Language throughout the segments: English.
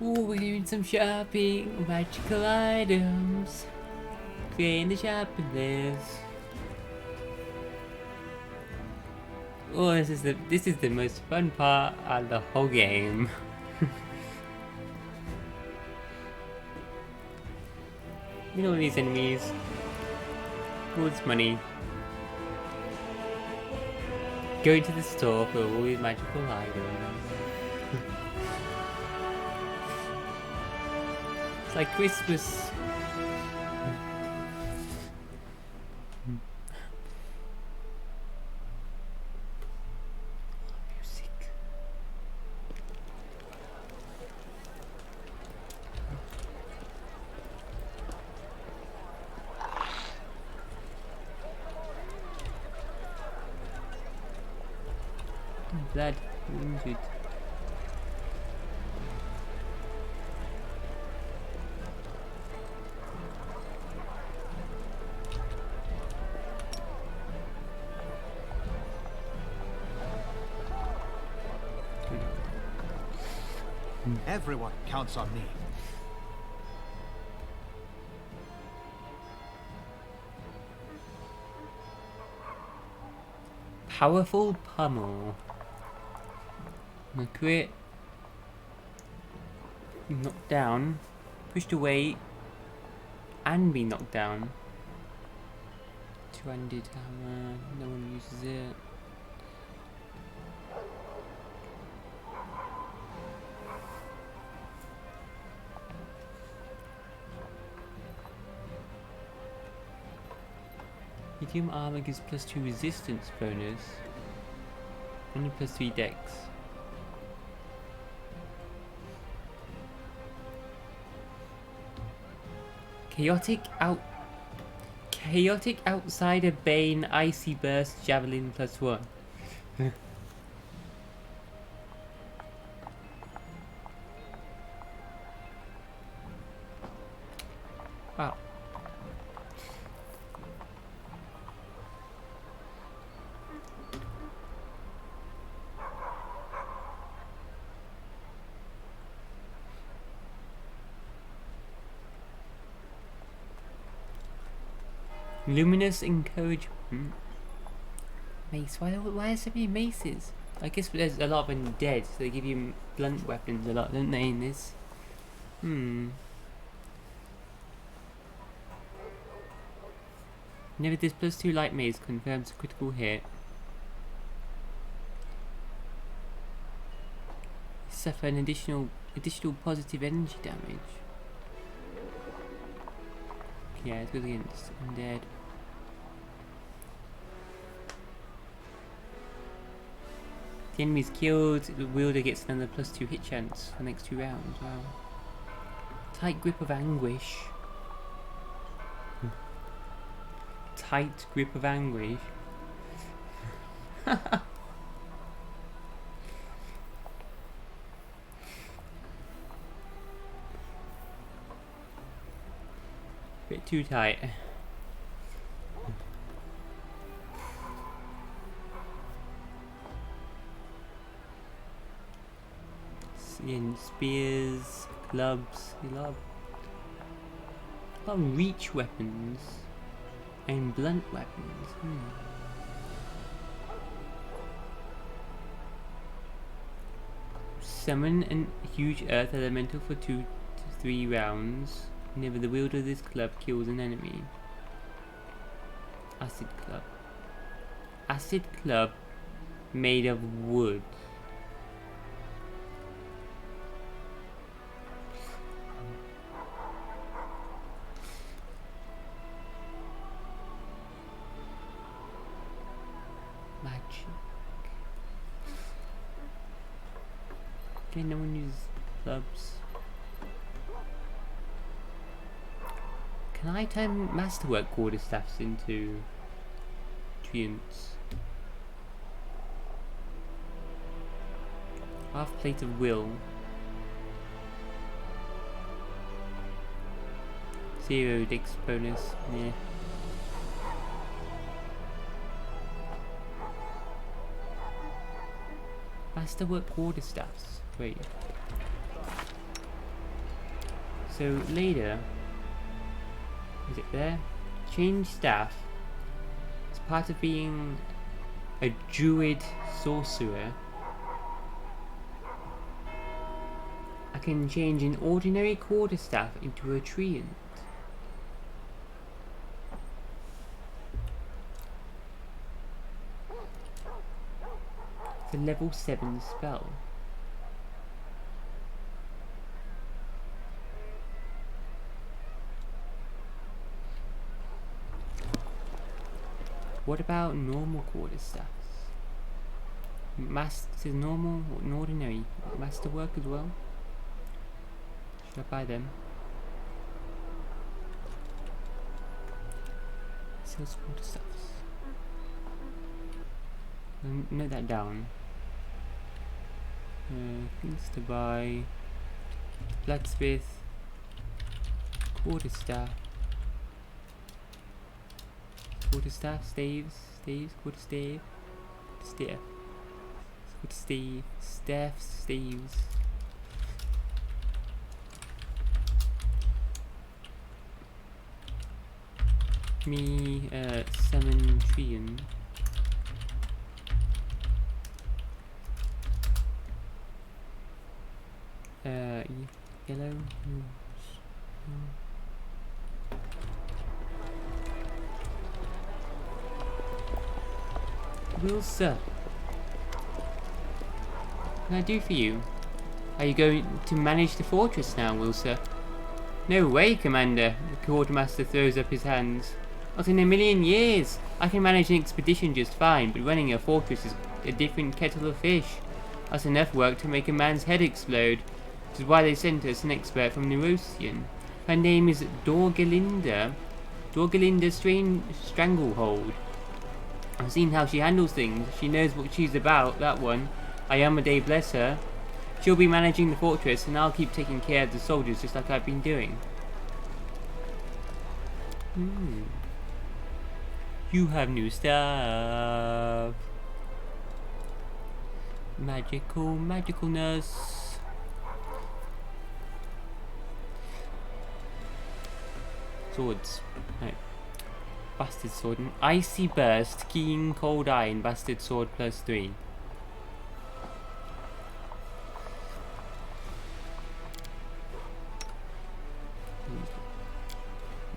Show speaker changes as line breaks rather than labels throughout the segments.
Ooh, we're doing some shopping, magical items, creating the shopping list. Oh, this is the most fun part of the whole game. You know these enemies. All this money. Going to the store for all these magical items. It's like Christmas. Music. Blood. Wounded.
Everyone counts on me.
Powerful pummel. Crit. Knocked down. Pushed away. And be knocked down. 200 hammer. No one uses it. Medium armor gives +2 resistance bonus. Only +3 dex. Chaotic Outsider Bane Icy Burst Javelin +1. Wow. Luminous Encouragement. Mace. Why are so many maces? I guess there's a lot of them dead, so they give you blunt weapons a lot, don't they, in this? Never this +2 light mace confirms a critical hit. Suffer an additional positive energy damage. Yeah, it's good against undead. The enemy is killed, the wielder gets another +2 hit chance for the next 2 rounds. Wow. Tight grip of anguish. Tight grip of anguish. Bit too tight. In spears, clubs, a lot of reach weapons and blunt weapons. Summon a huge earth elemental for 2 to 3 rounds. Whenever the wielder of this club kills an enemy. Acid club. Acid club made of wood. Magic. Okay, no one uses clubs. Can I turn masterwork quarterstaffs into treants? Half plate of will. 0 dex bonus. Yeah. Masterwork quarterstaffs. Great. So later, is it there? Change staff. As part of being a druid sorcerer, I can change an ordinary quarterstaff into a treant. It's a level 7 spell. What about normal quarterstaffs? Master's normal or an ordinary? Master work as well? Should I buy them? Sales quarterstaffs. Note that down. Things to buy. Blacksmith. Quarterstaff. Quarterstaff, staves, quarterstaff, staffs, staves. Me, summon Trian. Yellow. Wilsa, what can I do for you? Are you going to manage the fortress now, Wilsa? No way, Commander. The quartermaster throws up his hands. Not in a million years. I can manage an expedition just fine, but running a fortress is a different kettle of fish. That's enough work to make a man's head explode. Which is why they sent us an expert from Nerosian. Her name is Dorgalinda. Dorgalinda Stranglehold. I've seen how she handles things. She knows what she's about, that one. Ayamade, bless her. She'll be managing the fortress, and I'll keep taking care of the soldiers just like I've been doing. You have new stuff. Magicalness. Swords. Right. Bastard sword. An icy burst, keen cold eye, and bastard sword +3.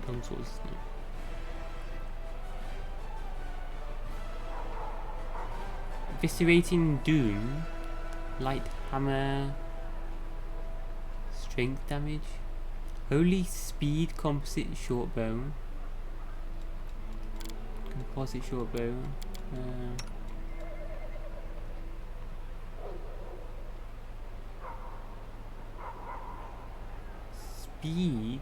Long swords. Eviscerating doom. Light hammer. Strength damage. Holy speed composite short bow. Composite short bow. Speed.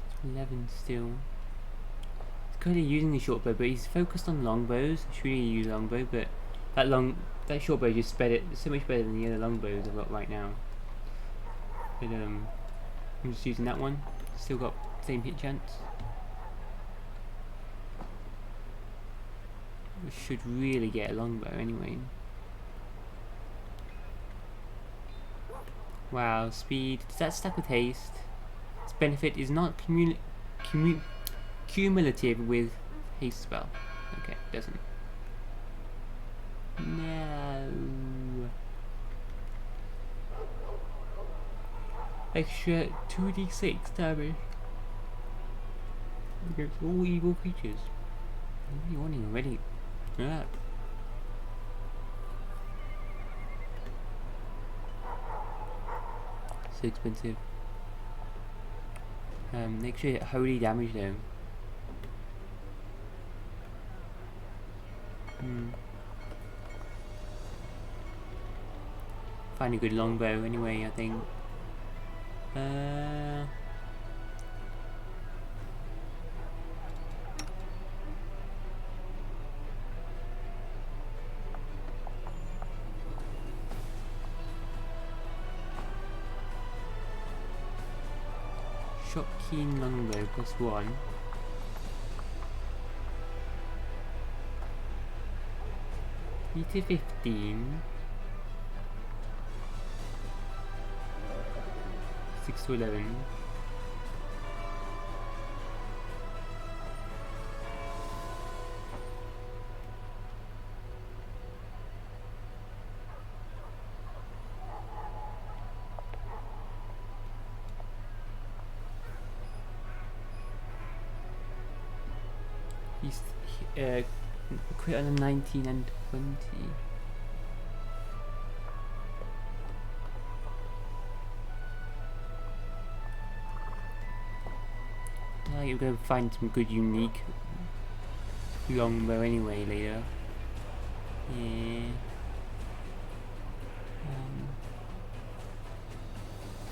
It's 11 still. He's currently using the short bow, but he's focused on longbows. I should really use longbow, but that short bow just so much better than the other longbows I've got right now. But I'm just using that one. Still got same hit chance. We should really get a longbow anyway. Wow, speed. Does that stack with haste? Its benefit is not cumulative with haste spell. Okay, doesn't. No. Extra 2d6 damage against all evil creatures. What are you wanting already? Yeah. So expensive. Make sure you hit holy damage though. Find a good longbow anyway, I think. Shot keen longbow +1. Meter 15. 6 to 11. He's quit on a 19 and 20. You're gonna find some good unique longbow anyway later. Yeah.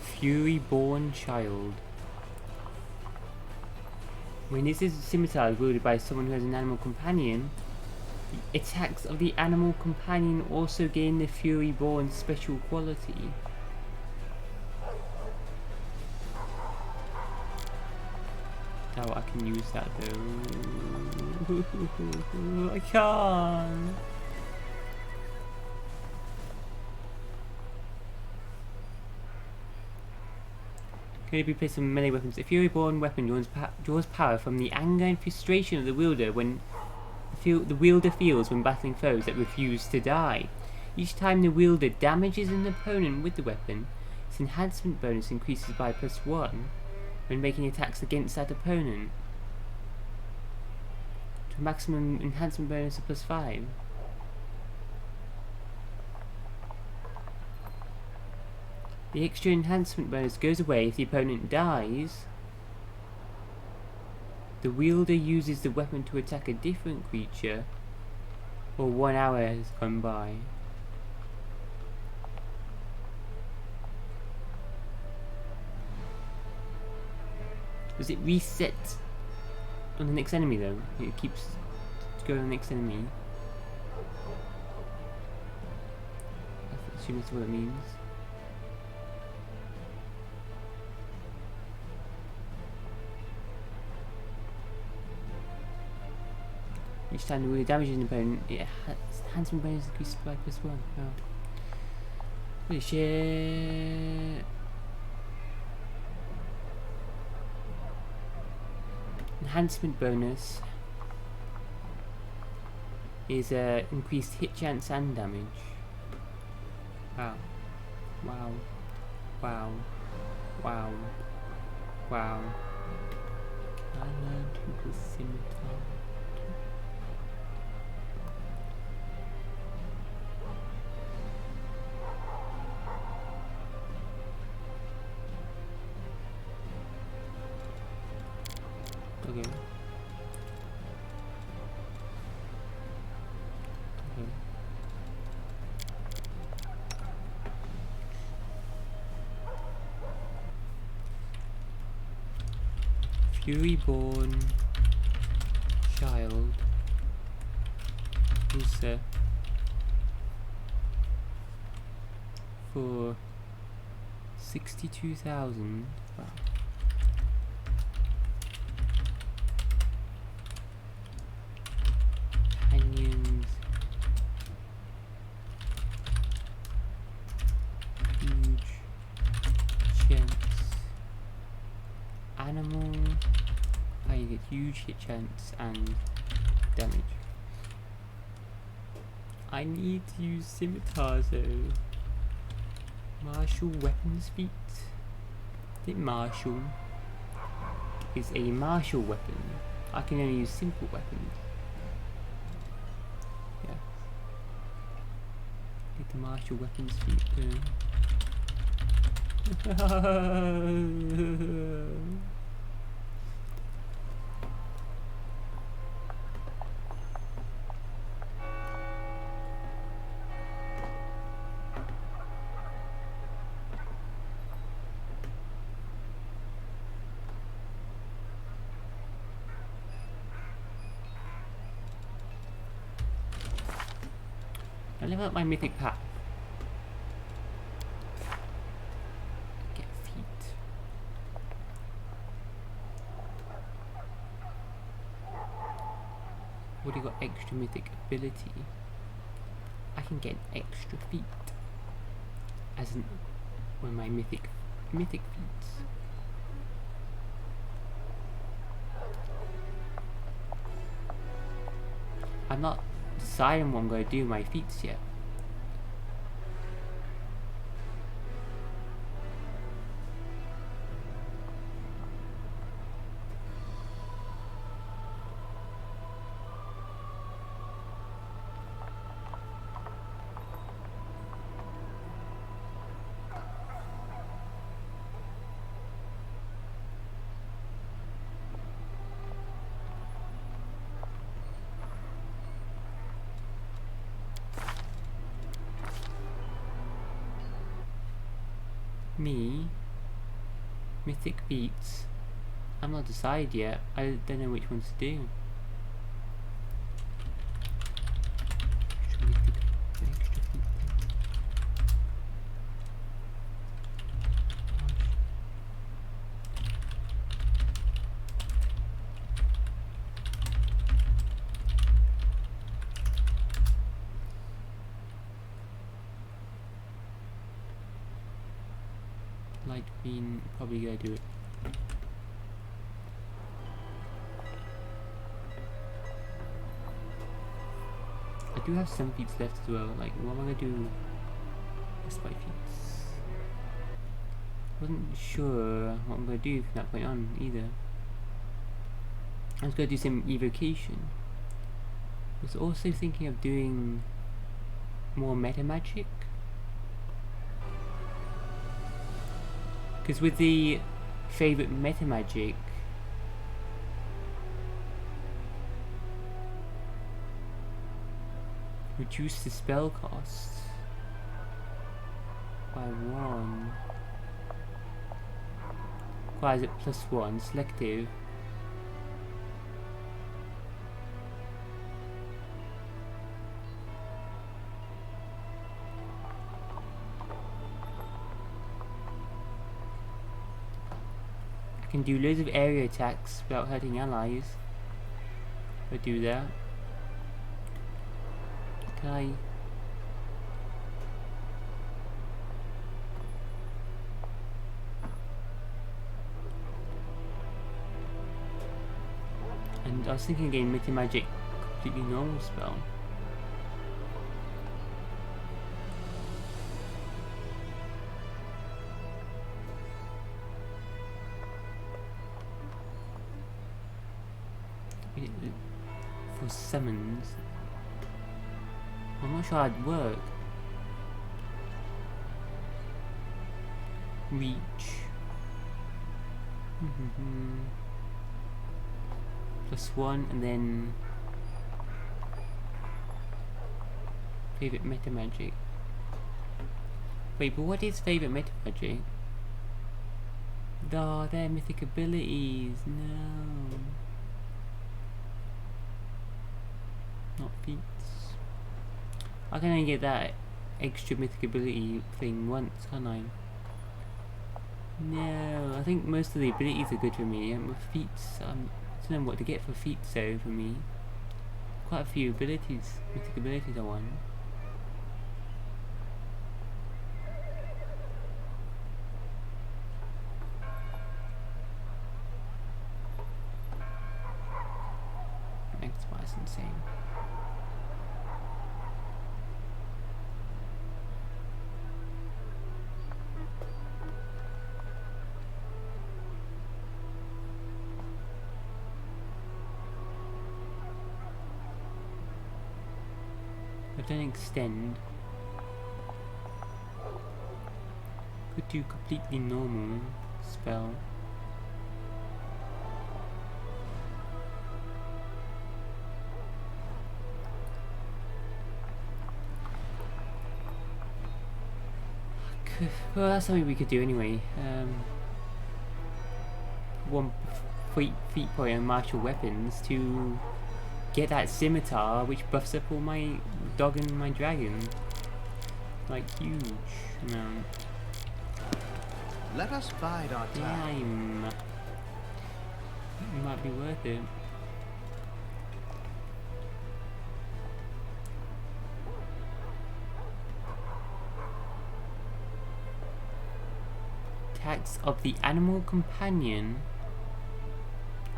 Fury-born child. When this is scimitar wielded by someone who has an animal companion, the attacks of the animal companion also gain the Fury-born special quality. How I can use that though? I can't. Can it be placed on melee weapons? A Fury-born weapon draws power from the anger and frustration of the wielder when the wielder feels when battling foes that refuse to die. Each time the wielder damages an opponent with the weapon, its enhancement bonus increases by +1 when making attacks against that opponent, to a maximum enhancement bonus of +5. The extra enhancement bonus goes away if the opponent dies. The wielder uses the weapon to attack a different creature, or 1 hour has gone by. Does it reset on the next enemy though? It keeps going on the next enemy. I assume that's what it means. Each time the wielder damages an opponent, it has enhancement bonus increases by +1. Oh. Holy shit. Enhancement bonus is increased hit chance and damage. Wow. Wow. Wow. Wow. Wow. I learned to the scimitar. Okay. Okay. Fury-born child. Who's for 62,000. Wow. Companions. Huge chance. Animal. You get huge hit chance and damage. I need to use scimitars though. Martial weapons feat. I think martial is a martial weapon. I can only use simple weapons. Yeah. Get the martial weapons feat though. I level up my mythic pack. Get feet. Already got extra mythic ability. can get extra feet. As in one of my mythic feats. I'm not deciding what I'm going to do with my feats yet. Me, mythic feats. I'm not decided yet. I don't know which ones to do. Extra mythic, extra feat. Light green, probably gonna do it. I do have some feats left as well. Like, what am I gonna do? Respite feats. Wasn't sure what I'm gonna do from that point on either. I was gonna do some evocation. Was also thinking of doing more meta magic. Because with the favorite meta magic, reduce the spell cost by 1. Requires it +1, selective. Can do loads of area attacks without hurting allies. If I do that. Can I? And I was thinking again, Mythic Magic, completely normal spell. For summons, I'm not sure I'd work. Reach. +1 and then favorite meta magic. Wait, but what is favorite meta magic? Oh, they're mythic abilities. No. Not feats. I can only get that extra mythic ability thing once, can't I? No, I think most of the abilities are good for me, and with feats, I don't know what to get for feats though for me. Quite a few abilities, mythic abilities I want. Next one is insane. I've done extend. Could do completely normal spell. Well, that's something we could do anyway. 1 feat point on martial weapons to get that scimitar, which buffs up all my dog and my dragon. Like, huge amount.
Let us bide our time.
It might be worth it. Attacks of the animal companion.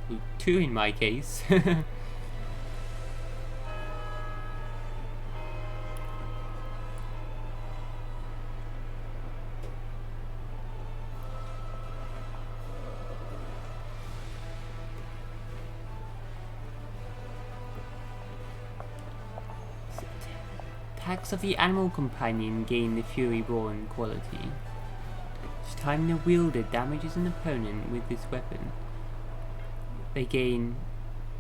Ooh, 2 in my case. Attacks of the animal companion gain the Fury Born quality. Each time the wielder damages an opponent with this weapon, they gain.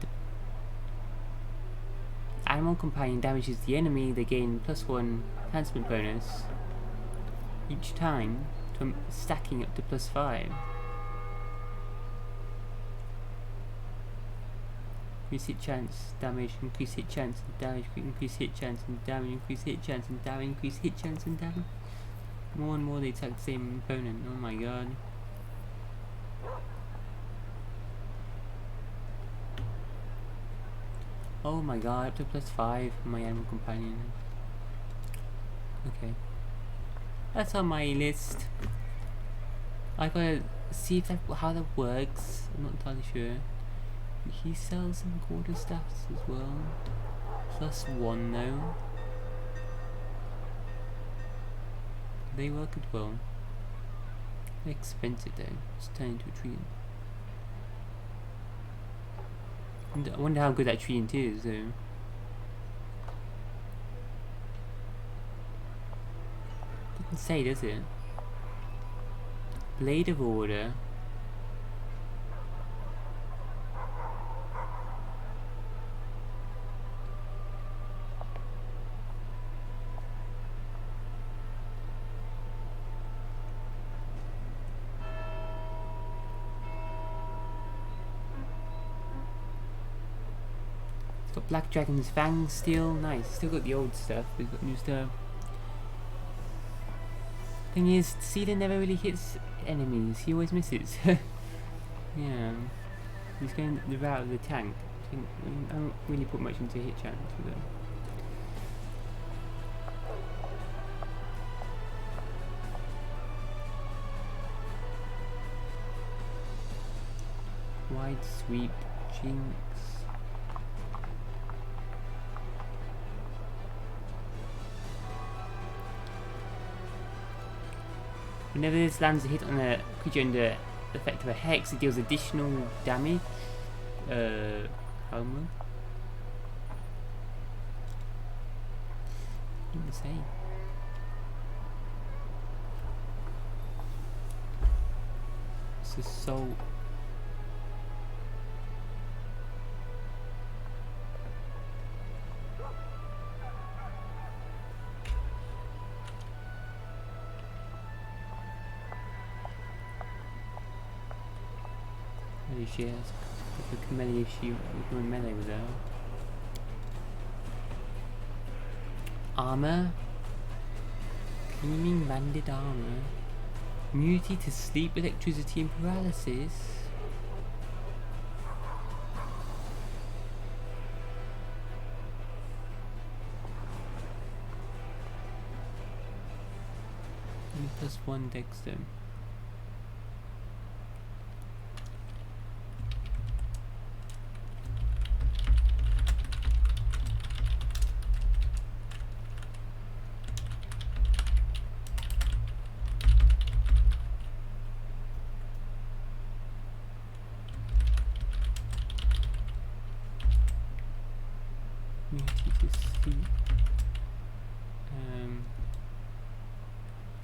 The animal companion damages the enemy, they gain +1 enhancement bonus each time, stacking up to +5. Increase hit chance, damage, increase hit chance and damage, increase hit chance and damage, increase hit chance and damage, increase hit chance and damage. More and more they attack the same opponent. Oh my god. Oh my god, up to +5 for my animal companion. Okay. That's on my list. I gotta see if how that works. I'm not entirely sure. He sells some quarter stats as well. +1 though. They work as well. They're expensive though. It's turning into a treant. And I wonder how good that treant is though. Doesn't say, does it? Blade of Order. Got Black Dragon's Fang still, nice. Still got the old stuff, we've got new stuff. Thing is, Sealer never really hits enemies, he always misses. Yeah. He's going the route of the tank. I don't really put much into hit chance with him. Wide sweep, Jinx. Whenever this lands a hit on a creature under the effect of a hex, it deals additional damage. Homework? What did it say? It's assault. She has a melee if she was doing melee with her. Armor. Gleaming banded armor. Immunity to sleep, electricity and paralysis. +1 Dexter.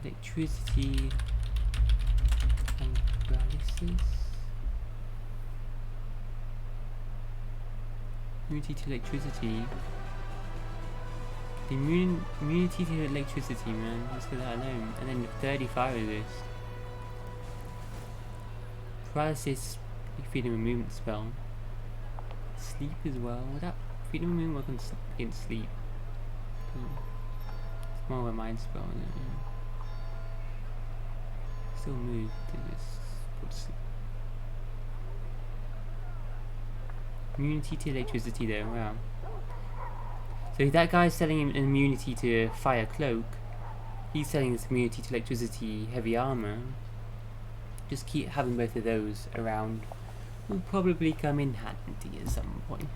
Electricity and paralysis. Immunity to electricity. The immunity to electricity, man. Let's get that alone. And then 35 of this. Paralysis, freedom of movement spell. Sleep as well. Would that freedom of movement work against sleep? It's more of a mind spell, isn't it? Yeah. Still move to this. Immunity to electricity though, wow. So if that guy's selling him an immunity to fire cloak, he's selling this immunity to electricity heavy armor. just keep having both of those around will probably come in handy at some point.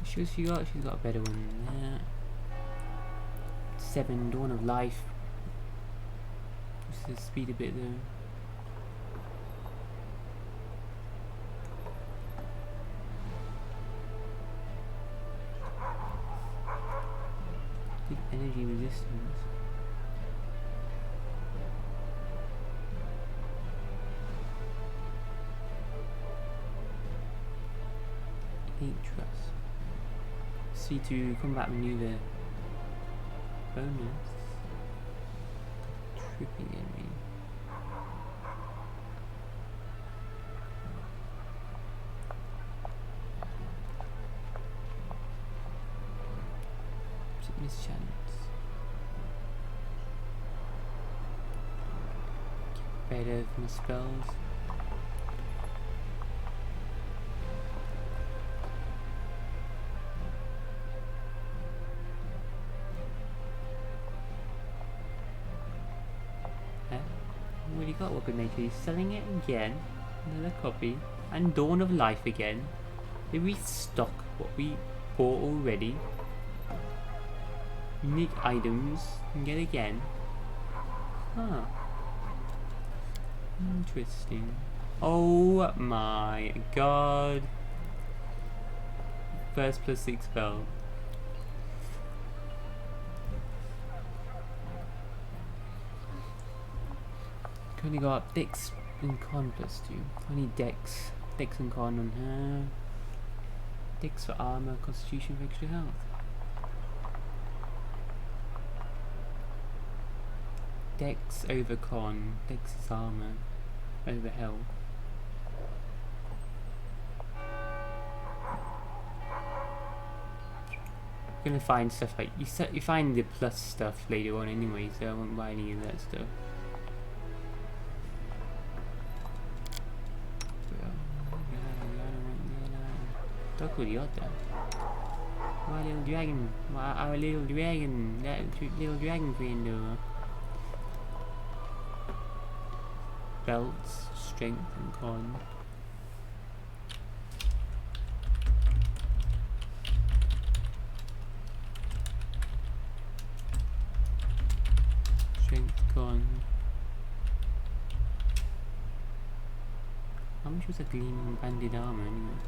She's got a better one than that. 7 Dawn of Life. Just to speed a bit though. Big energy resistance. Trust. C2 combat maneuver bonus. Tripping enemy. Mischance. Better from spells. Already got Weapon Maker. He's selling it again. Another copy. And Dawn of Life again. They restock what we bought already. Unique items. And get again. Huh. Interesting. Oh my god. First +6 spell. Only got Dex and Con +2. Only Dex and Con on her. Dex for armor, Constitution for extra health. Dex over Con. Dex is armor over health. You're gonna find stuff like you find the plus stuff later on anyway, so I won't buy any of that stuff. Look WOTR. My little dragon, our little dragon, that little dragon friend. Belts, strength and con. Strength, con. How much was a gleaming banded armor anyway?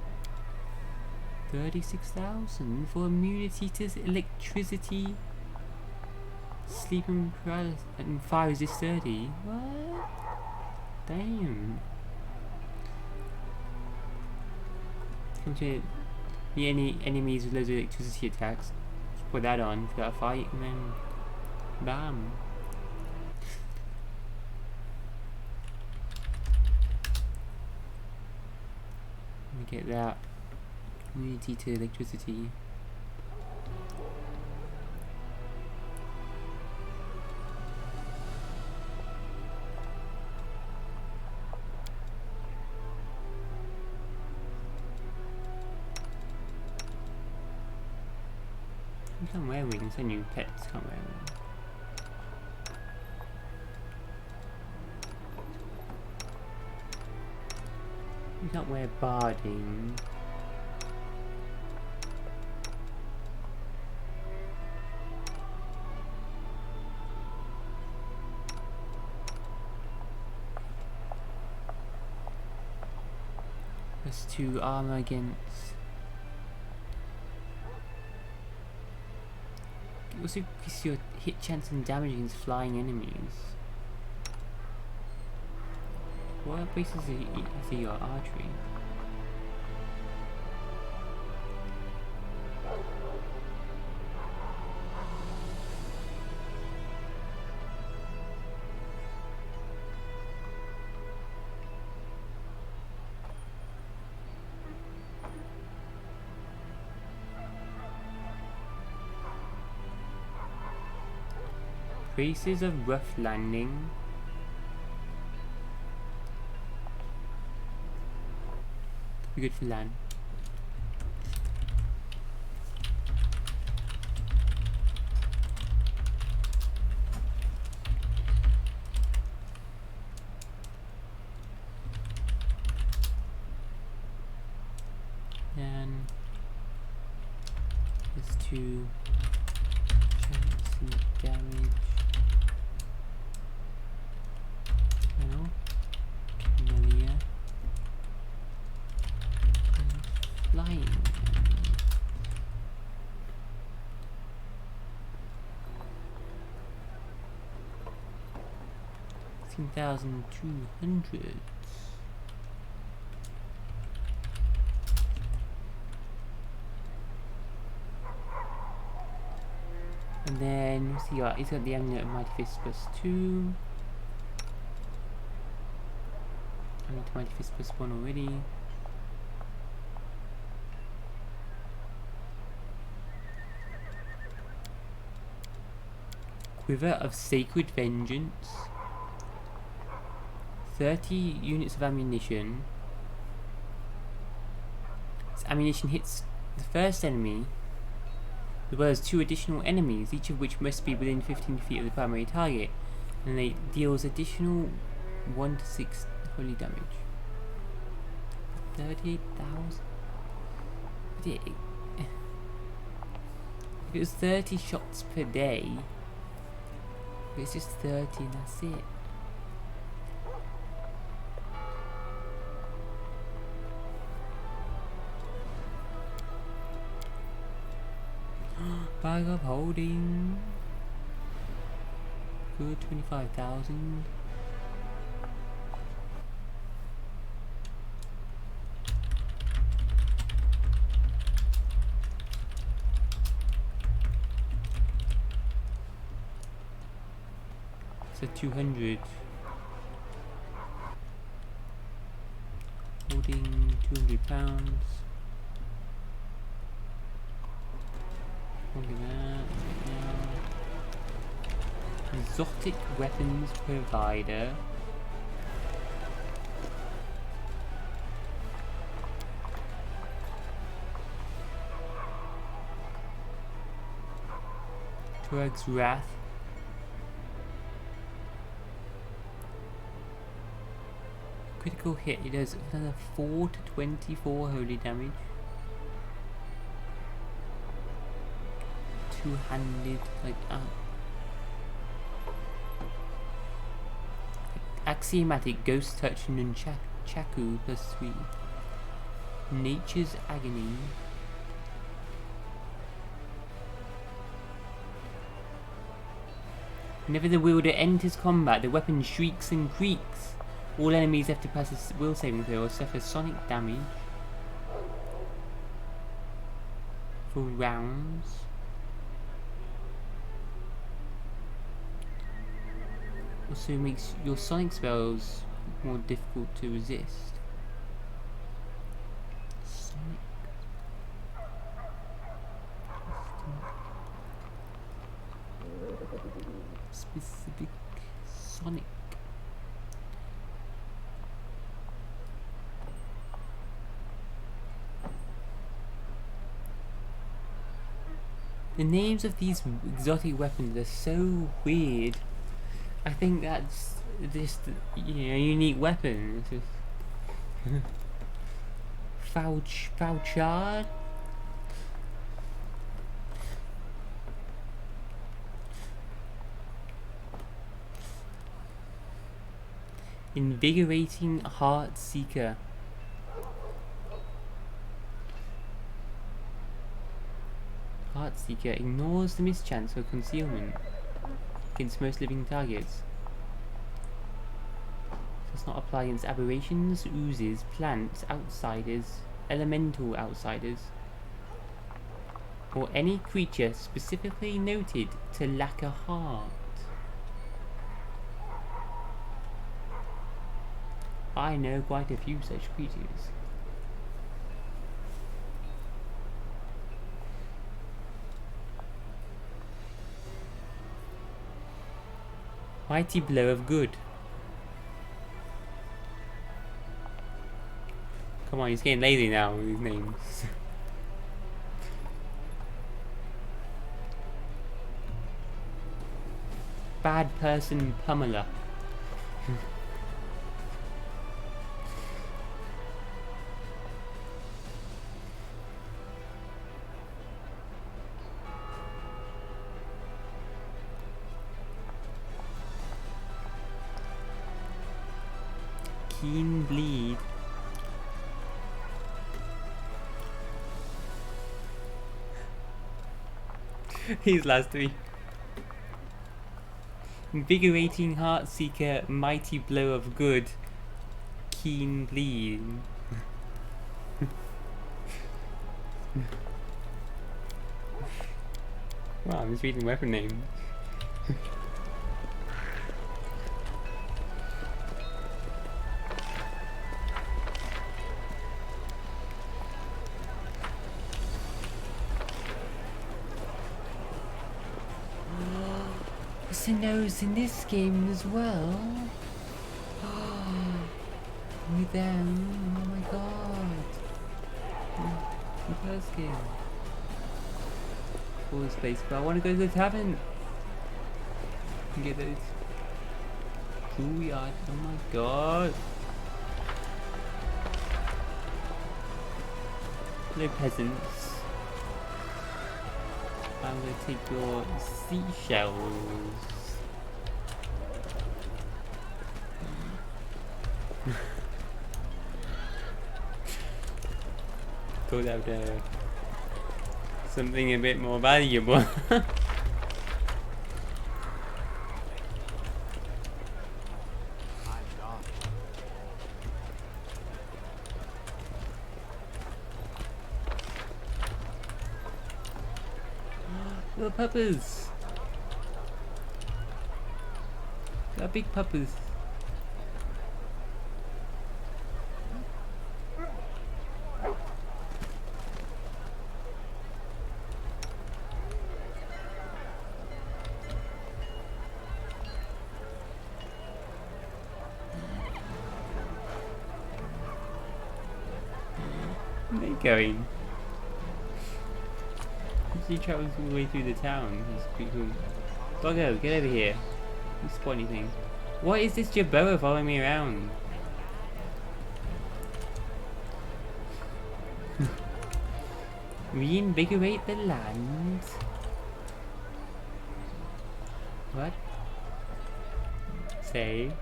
36,000 for immunity to electricity, sleep and paralysis, and fire resist 30. What? Damn. Come to any enemies with loads of electricity attacks. Just put that on for that fight, and then bam. Let me get that. Immunity to electricity. You can't wear wings, and your pets can't wear wings. You can't wear barding. +2 armor against. It also increases your hit chance and damage against flying enemies. What bases is your archery? Traces of rough landing. Could be good for land. Then there's 2 chance and damage. Channel. Camellia. And flying. 16,200. And then what's he got? He's got the Amulet of Mighty Fist +2. Amulet of Mighty Fist +1 already. Quiver of Sacred Vengeance. 30 units of ammunition. This ammunition hits the first enemy, as well as 2 additional enemies, each of which must be within 15 feet of the primary target, and it deals additional 1 to 6 holy damage. 38,000? If it was 30 shots per day, it's just 30 and that's it. Bag of holding. Good, 25,000. So 200. Holding 200 pounds. Look at that right now. Exotic weapons provider. Turg's Wrath. Critical hit, it does another 4 to 24 holy damage. Two-handed, like Axiomatic Ghost Touch Nunchaku +3. Nature's Agony. Whenever the wielder enters combat, the weapon shrieks and creaks. All enemies have to pass a will saving throw or suffer sonic damage for rounds. Also makes your sonic spells more difficult to resist. Sonic. Specific sonic. The names of these exotic weapons are so weird. I think that's just, you know, a unique weapon. It's just Fauchard. Invigorating Heart Seeker. Heart Seeker ignores the mischance or concealment against most living targets. Does not apply against aberrations, oozes, plants, outsiders, elemental outsiders, or any creature specifically noted to lack a heart. I know quite a few such creatures. Mighty Blow of Good. Come on, he's getting lazy now with his names. Bad Person Pummeler. Keen bleed. These last three. Invigorating heart seeker, mighty blow of good, keen bleed. Wow, I'm just reading weapon names. There's a nose in this game as well. With them, oh my god. The first game. Full space, but I want to go to the tavern. And get those. Booyah, oh my god. Hello peasants. I'm gonna take your seashells. Thought out something a bit more valuable.
My God.
Little puppers. Got big puppers. Where are they going? He travels all the way through the town. He's pretty cool. Doggo, get over here. You spot anything? What is this Jabboa following me around? Reinvigorate the land. What? Say.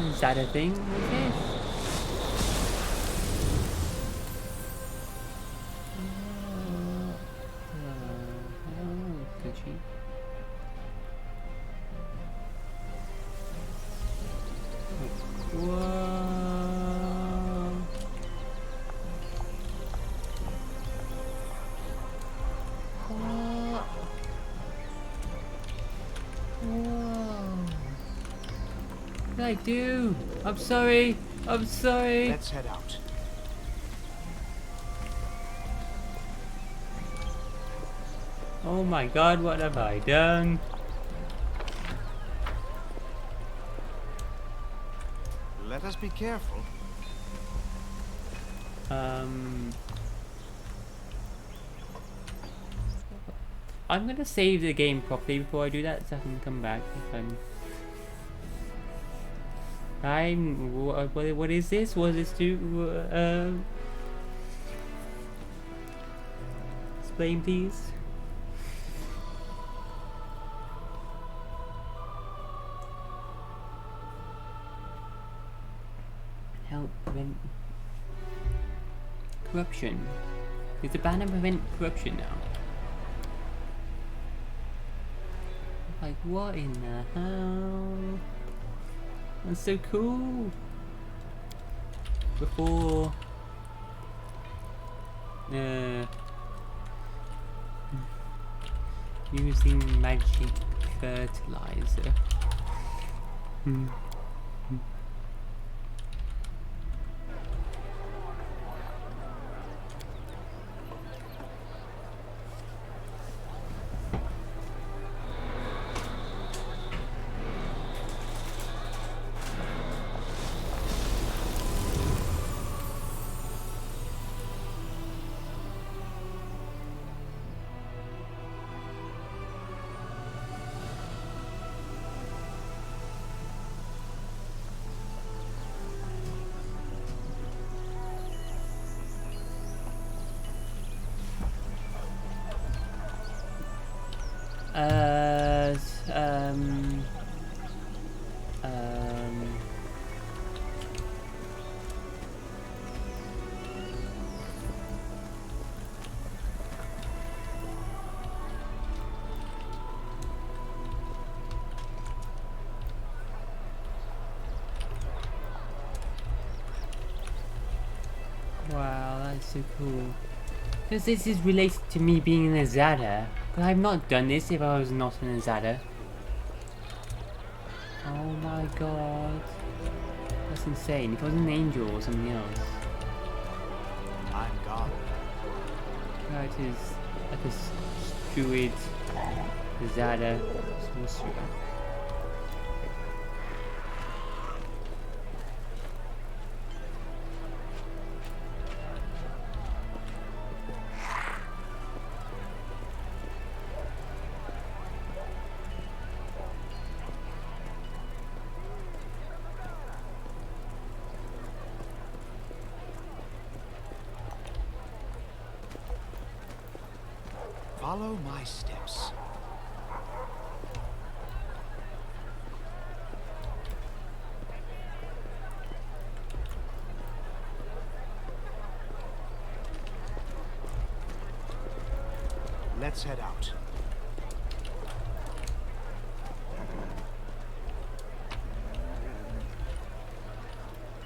Is that a thing? What's this? Could she? Whoa. What? Whoa. What did I do? I'm sorry. I'm sorry.
Let's head out.
Oh my god, what have I done?
Let us be careful.
I'm gonna save the game properly before I do that, so I can come back if what is this? What does this do? Explain, please. Help prevent corruption. Is the banner prevent corruption now? Like, what in the hell? That's so cool. Before using magic fertilizer. s- wow, that's so cool. Because this is related to me being an Azada. But I've not done this if I was not an Azada. Oh my god. That's insane. If I was an angel or something else.
I'm God.
Characters like a druid, Azada, sorcerer.
Follow my steps. Let's head out.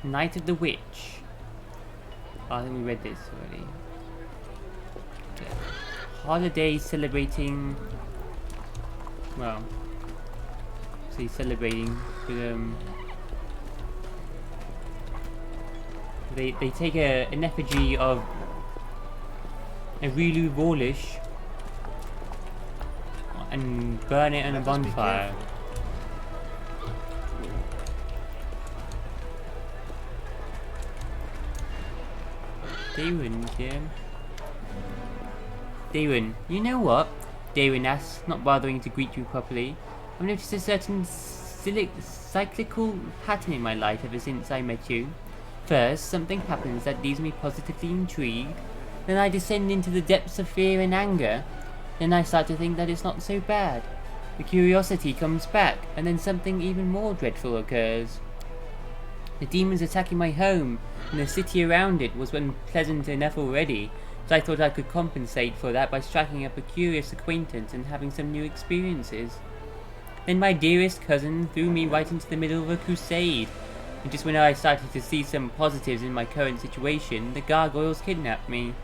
Night of the Witch. Oh, I think we read this already. Okay. Holiday celebrating. Well, say celebrating, but they take an effigy of a Relu Vorlish and burn it on a
Let us be
bonfire.
careful.
Darren, yeah. Darren, you know what? Darren asks, not bothering to greet you properly. I've noticed a certain cyclical pattern in my life ever since I met you. First, something happens that leaves me positively intrigued. Then I descend into the depths of fear and anger. Then I start to think that it's not so bad. The curiosity comes back, and then something even more dreadful occurs. The demons attacking my home and the city around it was unpleasant enough already, so I thought I could compensate for that by striking up a curious acquaintance and having some new experiences. Then my dearest cousin threw me right into the middle of a crusade, and just when I started to see some positives in my current situation, the gargoyles kidnapped me.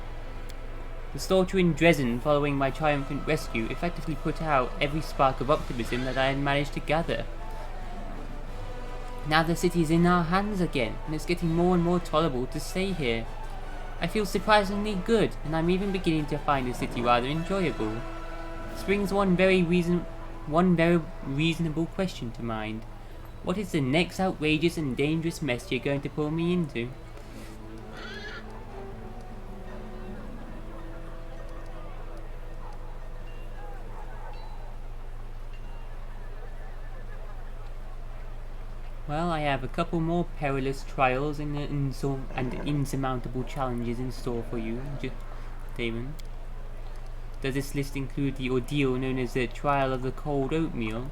The slaughter in Dresden following my triumphant rescue effectively put out every spark of optimism that I had managed to gather. Now the city is in our hands again, and it's getting more and more tolerable to stay here. I feel surprisingly good, and I'm even beginning to find the city rather enjoyable. This brings one very reasonable question to mind. What is the next outrageous and dangerous mess you're going to pull me into? Well, I have a couple more perilous trials and insurmountable challenges in store for you, Damon. Does this list include the ordeal known as the Trial of the Cold Oatmeal?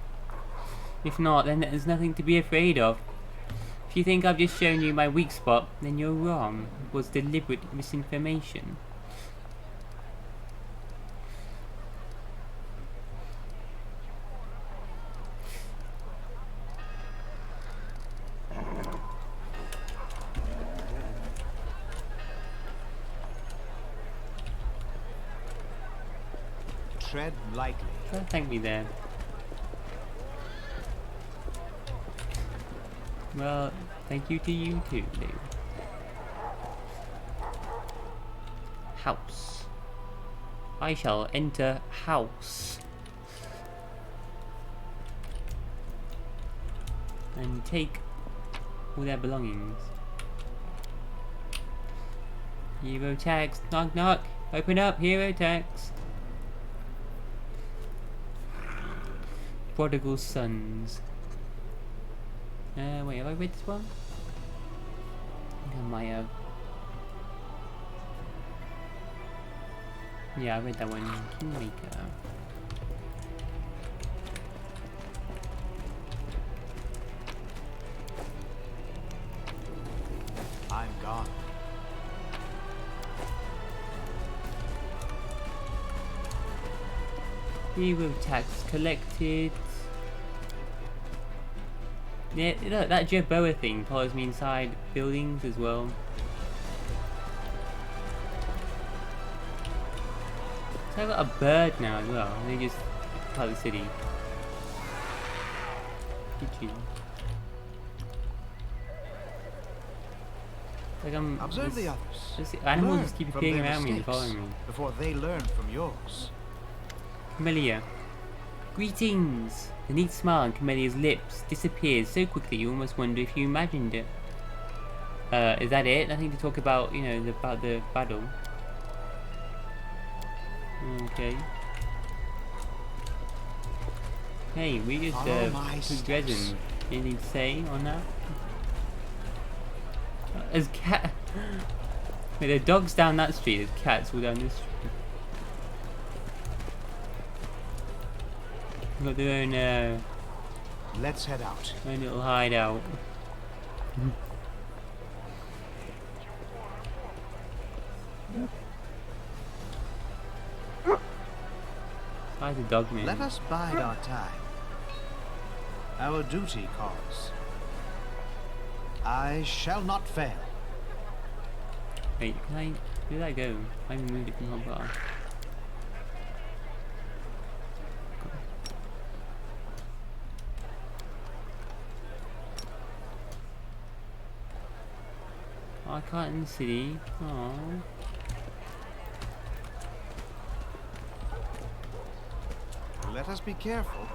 If not, then there's nothing to be afraid of. If you think I've just shown you my weak spot, then you're wrong. It was deliberate misinformation.
Tread lightly.
Try to thank me there. Well, thank you to you too, Dave. House. I shall enter house. And take all their belongings. Hero text. Knock knock. Open up, hero text. Prodigal Sons. Wait, have I read this one? I think I might have. Yeah, I read that one. Kingmaker. Hero tax collected. Yeah, look, that Jerboa thing follows me inside buildings as well. So I've got a bird now as well. They just part of the city. Pigeon. Like
Observe the others.
This animals
Learn
just keep
from
appearing
their
around me and
mistakes
following me.
before they learn from yours.
Camellia. Greetings! The neat smile on Camelia's lips disappears so quickly you almost wonder if you imagined it. Is that it? Nothing to talk about, you know, about the battle. Okay. Hey, we just took resin. Anything to say on that? There's cat. Wait, there are dogs down that street. There's cats all down this street. Got their own
Let's head out.
own little hideout. Why the dog man?
Let us bide our time. Our duty calls. I shall not fail.
Wait, can I? Where did I go? I haven't moved it from my bar. Oh, I can't in the city. Oh.
Let us be careful.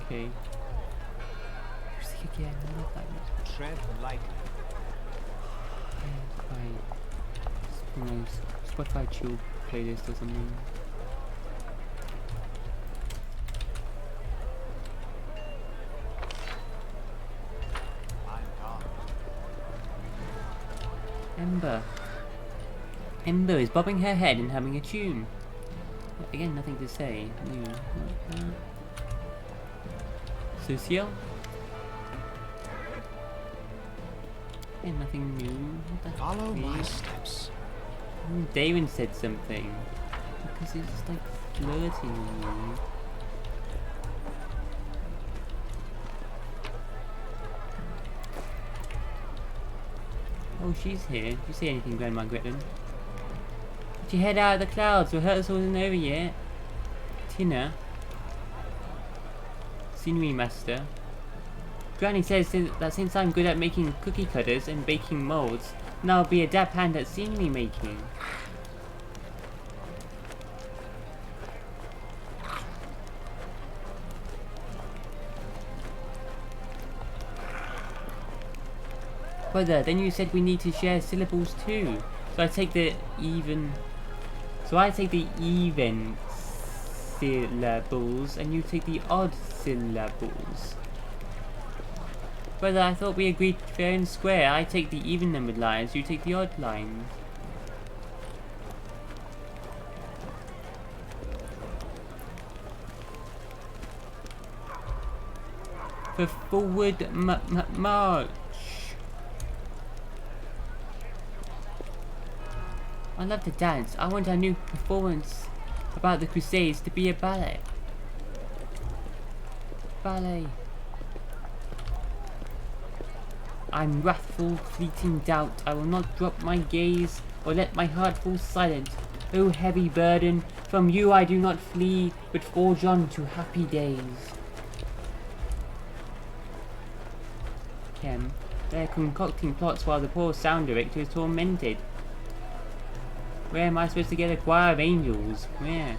Okay. Music again. I love that music.
Tread lightly.
Nice. Spotify chill playlist or something.
I'm gone.
Ember. Ember is bobbing her head and humming a tune. Again, nothing to say. Social? Again, nothing new. What the
Follow my
heck?
steps.
Damon said something. Because he's just like flirting with me. Oh, she's here. Did you say anything, Grandma Gretchen? Did you head out of the clouds? Rehearsal isn't over yet. Tina. Scenery Master. Granny says that since I'm good at making cookie cutters and baking molds, now I'll be a dab hand at scenery making. Brother, then you said we need to share syllables too. So I take the even syllables and you take the odd syllables. Brother, I thought we agreed fair and square. I take the even numbered lines, you take the odd lines. For forward march. I love to dance. I want our new performance about the Crusades to be a ballet. Ballet. I'm wrathful, fleeting doubt. I will not drop my gaze or let my heart fall silent. O heavy burden, from you I do not flee, but forge on to happy days. Chem. They're concocting plots while the poor sound director is tormented. Where am I supposed to get a choir of angels? Where?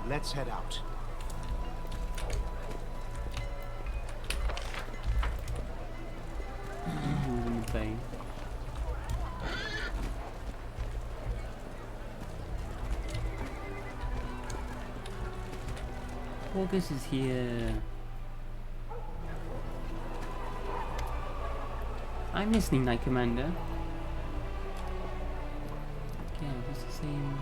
Let's head out.
Who's in the plane? August is here. I'm listening, Knight Commander. It's the same.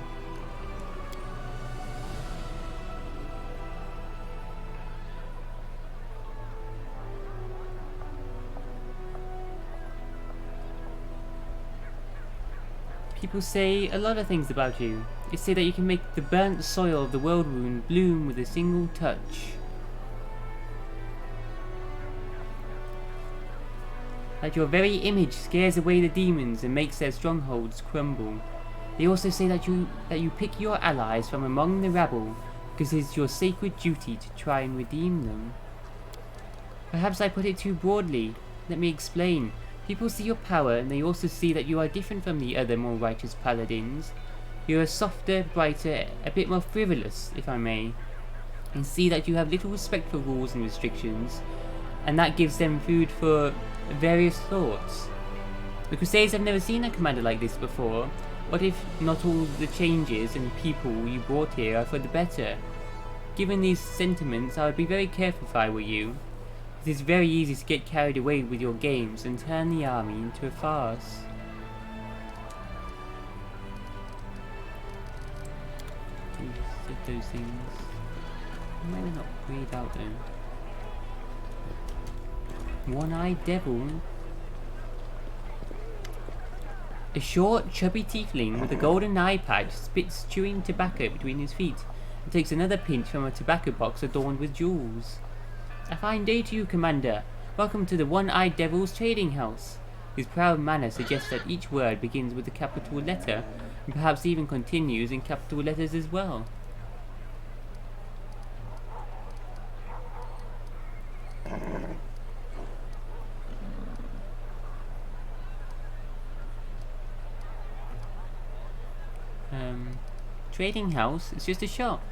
People say a lot of things about you. They say that you can make the burnt soil of the world wound bloom with a single touch. That your very image scares away the demons and makes their strongholds crumble. They also say that you pick your allies from among the rabble because it is your sacred duty to try and redeem them. Perhaps I put it too broadly. Let me explain. People see your power and they also see that you are different from the other more righteous paladins. You are softer, brighter, a bit more frivolous, if I may, and see that you have little respect for rules and restrictions, and that gives them food for various thoughts. The Crusades have never seen a commander like this before. What if not all the changes and people you brought here are for the better? Given these sentiments, I would be very careful if I were you. It is very easy to get carried away with your games and turn the army into a farce. You said those things. Maybe not read out though. One-eyed devil. A short, chubby tiefling with a golden eye patch spits chewing tobacco between his feet and takes another pinch from a tobacco box adorned with jewels. A fine day to you, Commander. Welcome to the One-Eyed Devil's trading house. His proud manner suggests that each word begins with a capital letter, and perhaps even continues in capital letters as well. Trading house? It's just a shop.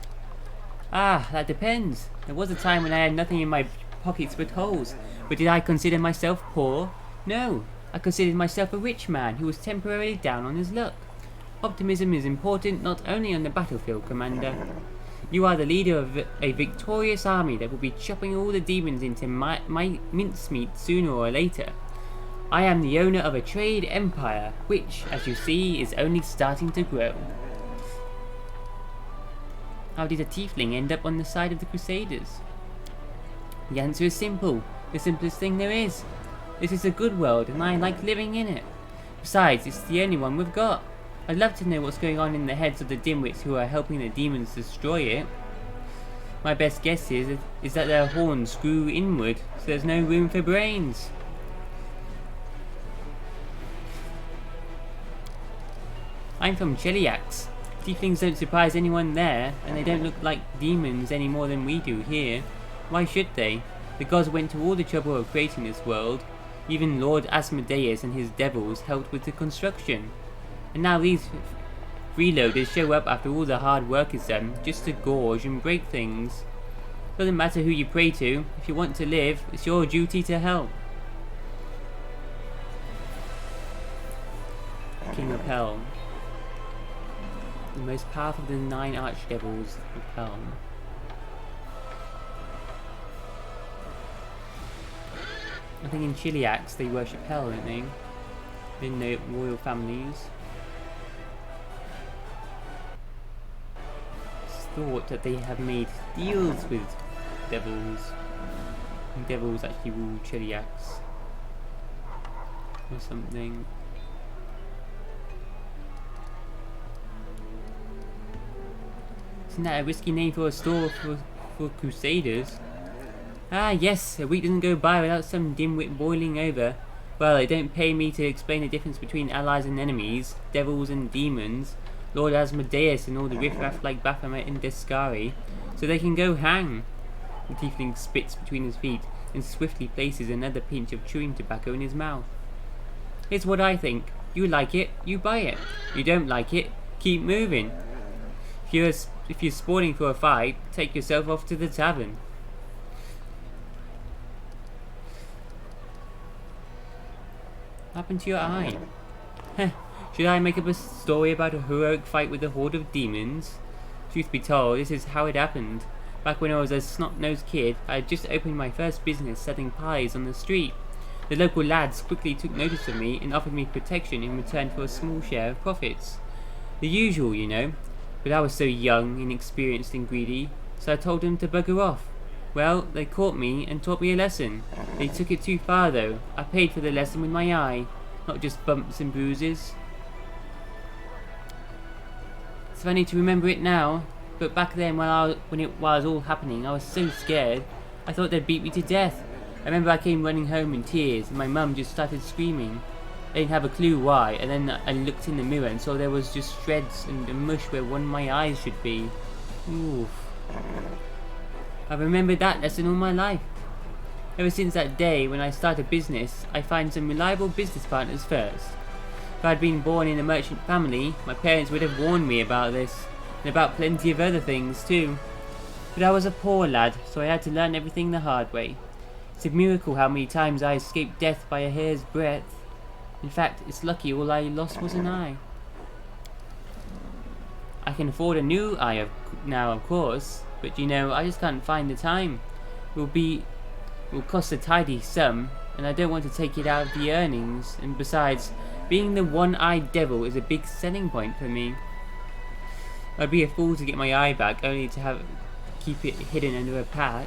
Ah, that depends. There was a time when I had nothing in my pockets but holes. But did I consider myself poor? No. I considered myself a rich man who was temporarily down on his luck. Optimism is important not only on the battlefield, Commander. You are the leader of a victorious army that will be chopping all the demons into my mincemeat sooner or later. I am the owner of a trade empire, which, as you see, is only starting to grow. How did a tiefling end up on the side of the Crusaders? The answer is simple. The simplest thing there is. This is a good world and I like living in it. Besides, it's the only one we've got. I'd love to know what's going on in the heads of the dimwits who are helping the demons destroy it. My best guess is that their horns grew inward, so there's no room for brains. I'm from Cheliax. Tieflings don't surprise anyone there, and they don't look like demons any more than we do here. Why should they? The gods went to all the trouble of creating this world. Even Lord Asmodeus and his devils helped with the construction. And now these freeloaders show up after all the hard work is done, just to gorge and break things. Doesn't matter who you pray to, if you want to live, it's your duty to help. King of Hell. The most powerful of the 9 archdevils of Hell. I think in Cheliax they worship Hell, don't they? In the royal families. It's thought that they have made deals with devils. And devils actually rule Cheliax. Or something. Isn't that a risky name for a store for Crusaders? Ah yes, a week doesn't go by without some dimwit boiling over. Well, they don't pay me to explain the difference between allies and enemies, devils and demons, Lord Asmodeus and all the riffraff like Baphomet and Descari, so they can go hang. The tiefling spits between his feet and swiftly places another pinch of chewing tobacco in his mouth. Here's what I think. You like it, you buy it. You don't like it, keep moving. If you're spawning for a fight, take yourself off to the tavern. What happened to your eye? Heh, should I make up a story about a heroic fight with a horde of demons? Truth be told, this is how it happened. Back when I was a snot-nosed kid, I had just opened my first business selling pies on the street. The local lads quickly took notice of me and offered me protection in return for a small share of profits. The usual, you know. But I was so young, inexperienced and greedy, so I told them to bugger off. Well, they caught me and taught me a lesson. They took it too far though. I paid for the lesson with my eye, not just bumps and bruises. It's funny to remember it now, but back then while it was all happening, I was so scared. I thought they'd beat me to death. I remember I came running home in tears and my mum just started screaming. I didn't have a clue why, and then I looked in the mirror and saw there was just shreds and mush where one of my eyes should be. Oof. I've remembered that lesson all my life. Ever since that day when I start a business, I find some reliable business partners first. If I'd been born in a merchant family, my parents would have warned me about this, and about plenty of other things too. But I was a poor lad, so I had to learn everything the hard way. It's a miracle how many times I escaped death by a hair's breadth. In fact, it's lucky all I lost was an eye. I can afford a new eye now, of course, but you know, I just can't find the time. It will cost a tidy sum, and I don't want to take it out of the earnings, and besides, being the one-eyed devil is a big selling point for me. I'd be a fool to get my eye back only to keep it hidden under a patch.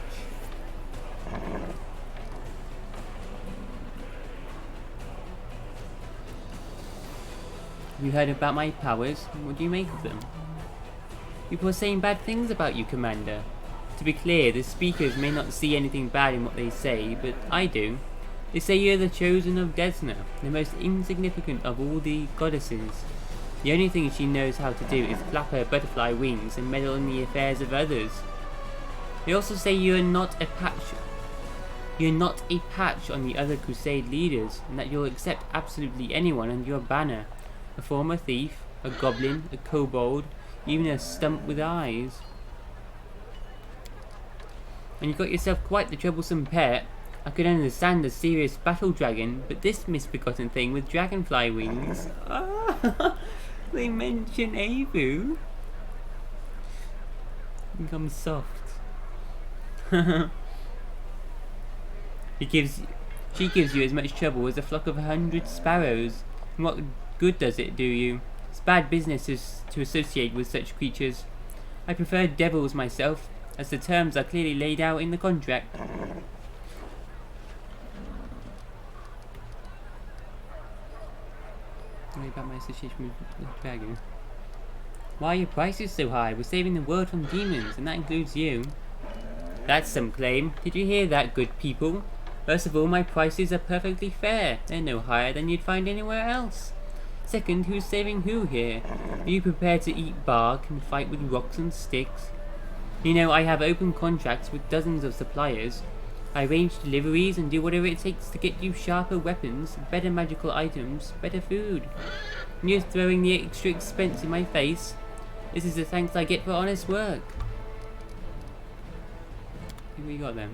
Have you heard about my powers? What do you make of them? People are saying bad things about you, Commander. To be clear, the speakers may not see anything bad in what they say, but I do. They say you're the chosen of Desna, the most insignificant of all the goddesses. The only thing she knows how to do is flap her butterfly wings and meddle in the affairs of others. They also say you're not a patch on the other crusade leaders, and that you'll accept absolutely anyone under your banner. A former thief, a goblin, a kobold, even a stump with eyes. And you got yourself quite the troublesome pet. I could understand a serious battle dragon, but this misbegotten thing with dragonfly wings. They mention Avu. I think I'm soft. She gives you as much trouble as a flock of 100 sparrows. And what good does it do you? It's bad business to associate with such creatures. I prefer devils myself, as the terms are clearly laid out in the contract. Tell me about my association with the dragon. Why are your prices so high? We're saving the world from demons, and that includes you. That's some claim. Did you hear that, good people? First of all, my prices are perfectly fair. They're no higher than you'd find anywhere else. Second, who's saving who here? Are you prepared to eat bark and fight with rocks and sticks? You know, I have open contracts with dozens of suppliers. I arrange deliveries and do whatever it takes to get you sharper weapons, better magical items, better food. And you're throwing the extra expense in my face? This is the thanks I get for honest work. Here we got them.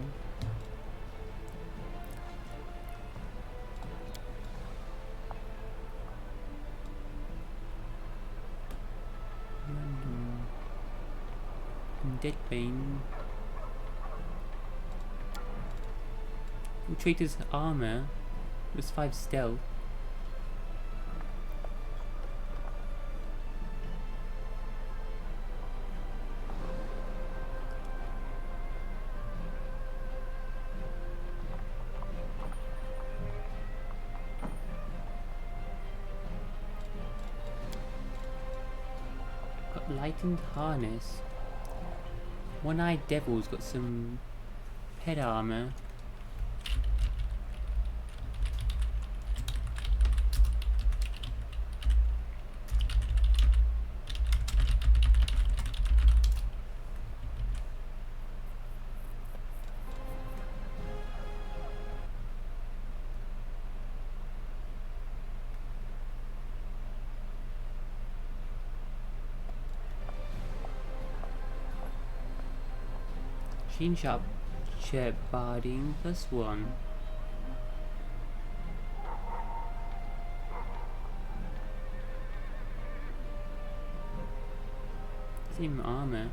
Deadbane. Traitor's armor was 5 stealth. Got lightened harness. One-eyed devil's got some head armor. Machine shop chair barding +1. Same armor.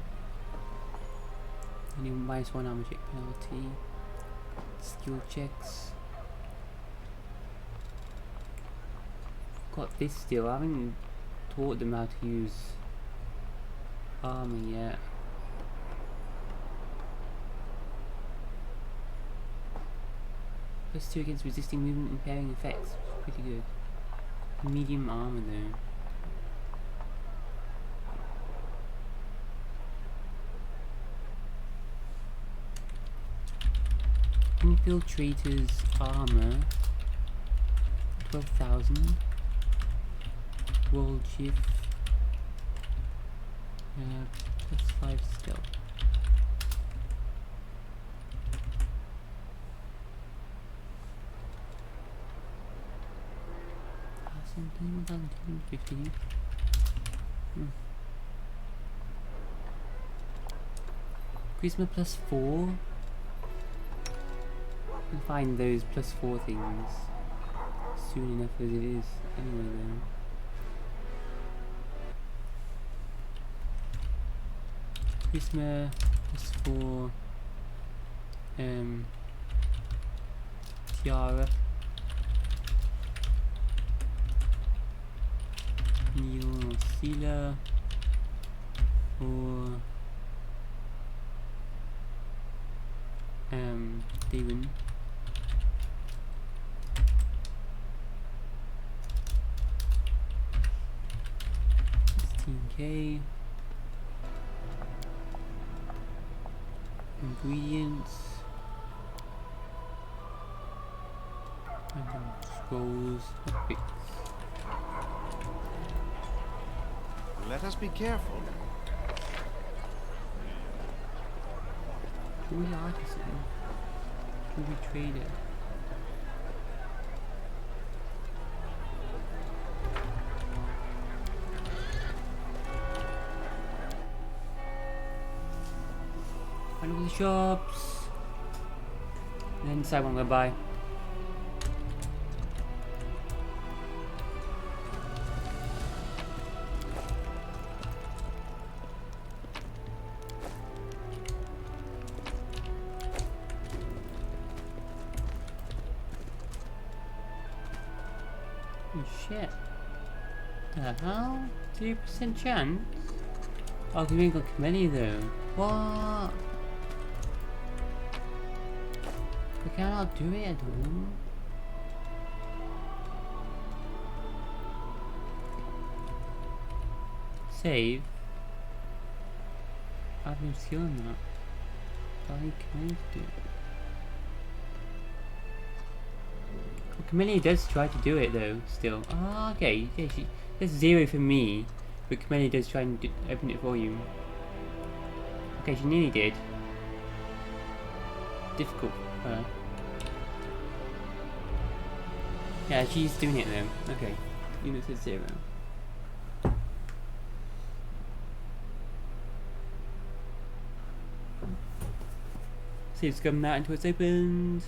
Only -1 armor check penalty. Skill checks. Got this still. I haven't taught them how to use armor yet. +2 against resisting movement and parrying effects. Pretty good. Medium armor though. Infiltrator's armor 12,000. World Chief +5 stealth. Something about 15. Charisma +4. We'll find those +4 things soon enough as it is anyway though. Charisma +4 Tiara. Neil or Sela or Steven. $16K. Ingredients. Scrolls. Epics.
Let us be careful.
Jewelry artisan. Jewelry trader. Find all the shops. And then decide what I'm gonna buy. Shit. The hell? 3% chance? Oh, we ain't got Camellia though. What? We cannot do it at all. Save. I have no skill in that. I can do it. Camellia does try to do it though, still. Ah, okay. Yeah, that's 0 for me, but Camellia does try and open it for you. Okay, she nearly did. Difficult for her. Yeah, she's doing it though. Okay, even if it's 0. See, it's coming out until it's opened.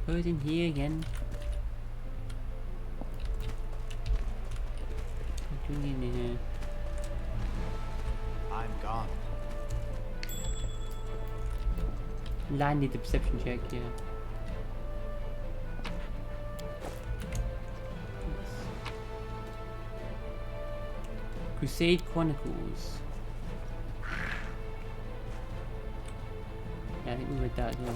Who's in here again? What are you doing in here?
I'm gone.
Landed the perception check, yeah. Crusade Chronicles. Yeah, I think we read that as well.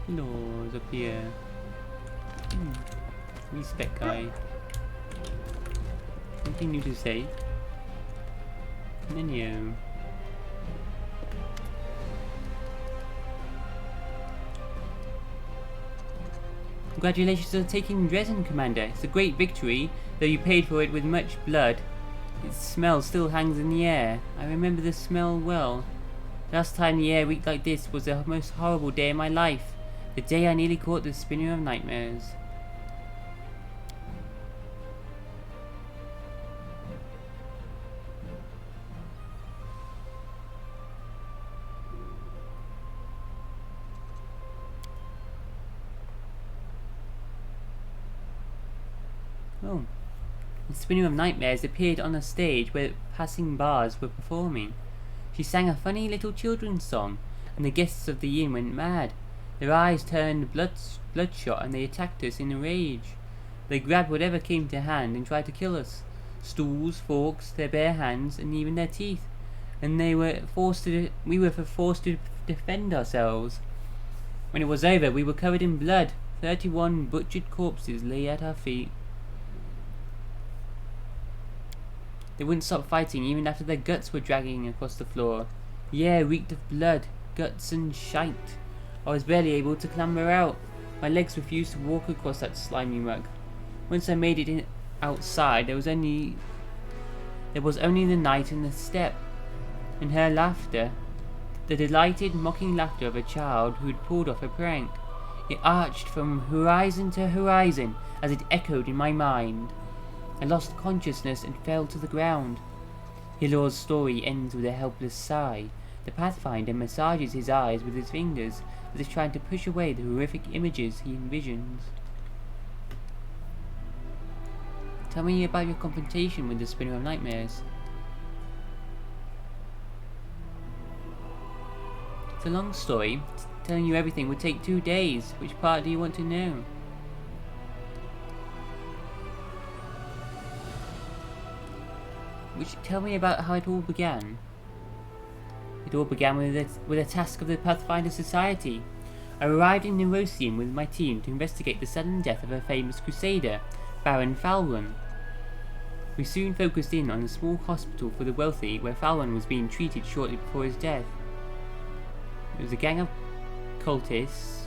Laws up here. Respect guy. Anything new to say? Menu. Congratulations on taking Dresden, Commander. It's a great victory, though you paid for it with much blood. Its smell still hangs in the air. I remember the smell well. Last time the air reeked like this was the most horrible day of my life. The day I nearly caught the spinner of nightmares. Oh. The Spinner of Nightmares appeared on a stage where passing bars were performing. She sang a funny little children's song, and the guests of the inn went mad. Their eyes turned bloodshot, and they attacked us in a rage. They grabbed whatever came to hand and tried to kill us. Stools, forks, their bare hands, and even their teeth. And we were forced to defend ourselves. When it was over, we were covered in blood. 31 butchered corpses lay at our feet. They wouldn't stop fighting even after their guts were dragging across the floor. The air reeked of blood, guts and shite. I was barely able to clamber out. My legs refused to walk across that slimy rug. Once I made it outside, there was only the night and the step, and her laughter, the delighted, mocking laughter of a child who had pulled off a prank. It arched from horizon to horizon as it echoed in my mind. I lost consciousness and fell to the ground. Hilor's story ends with a helpless sigh. The Pathfinder massages his eyes with his fingers, as if trying to push away the horrific images he envisions. Tell me about your confrontation with the Spinner of Nightmares. It's a long story. Telling you everything would take 2 days. Which part do you want to know? Tell me about how it all began. It all began with a task of the Pathfinder Society. I arrived in Nerosium with my team to investigate the sudden death of a famous crusader, Baron Falrun. We soon focused in on a small hospital for the wealthy where Falrun was being treated shortly before his death. It was a gang of cultists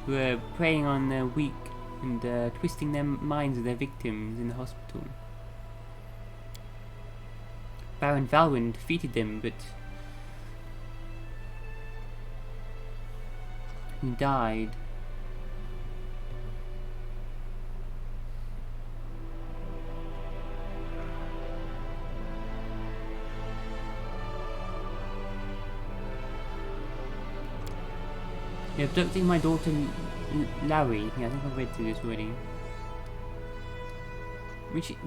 who were preying on the weak and twisting their minds of their victims in the hospital. Baron Valwyn defeated them, but he died. You're abducting my daughter Larry. Yeah, I think I've read through this already.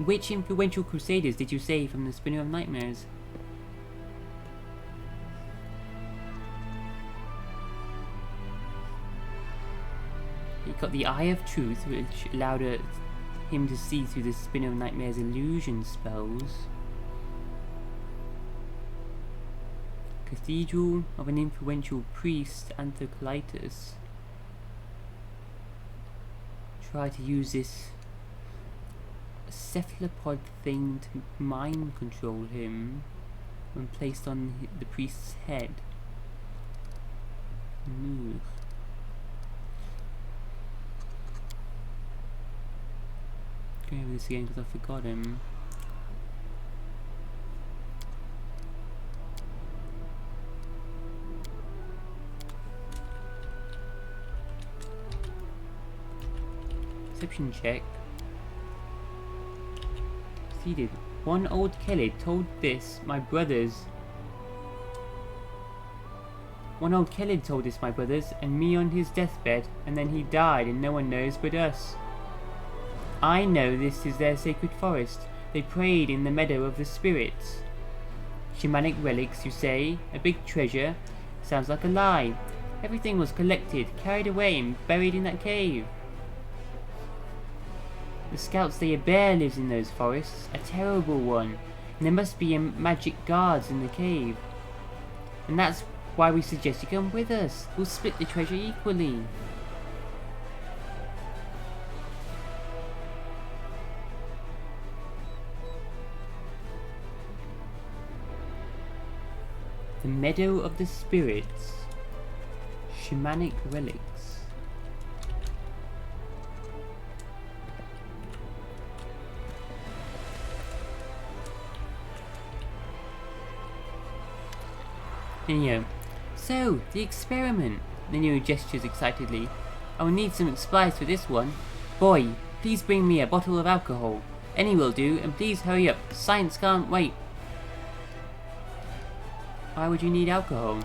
Which influential crusaders did you say from the Spinner of Nightmares? He got the Eye of Truth, which allowed him to see through the Spinner of Nightmares' illusion spells. Cathedral of an influential priest, Anthoclitus. Try to use this cephalopod thing to mind control him when placed on the priest's head. Ugh. Go over this again because I forgot him. Perception check. Succeeded. One old Kelly told my brothers, and me on his deathbed, and then he died, and no one knows but us. I know this is their sacred forest. They prayed in the meadow of the spirits. Shamanic relics, you say? A big treasure? Sounds like a lie. Everything was collected, carried away, and buried in that cave. The scouts say a bear lives in those forests, a terrible one, and there must be magic guards in the cave. And that's why we suggest you come with us. We'll split the treasure equally. The Meadow of the Spirits. Shamanic relics. Nenio. So, the experiment. Nenio gestures excitedly. I will need some supplies for this one. Boy, please bring me a bottle of alcohol. Any will do, and please hurry up. Science can't wait. Why would you need alcohol?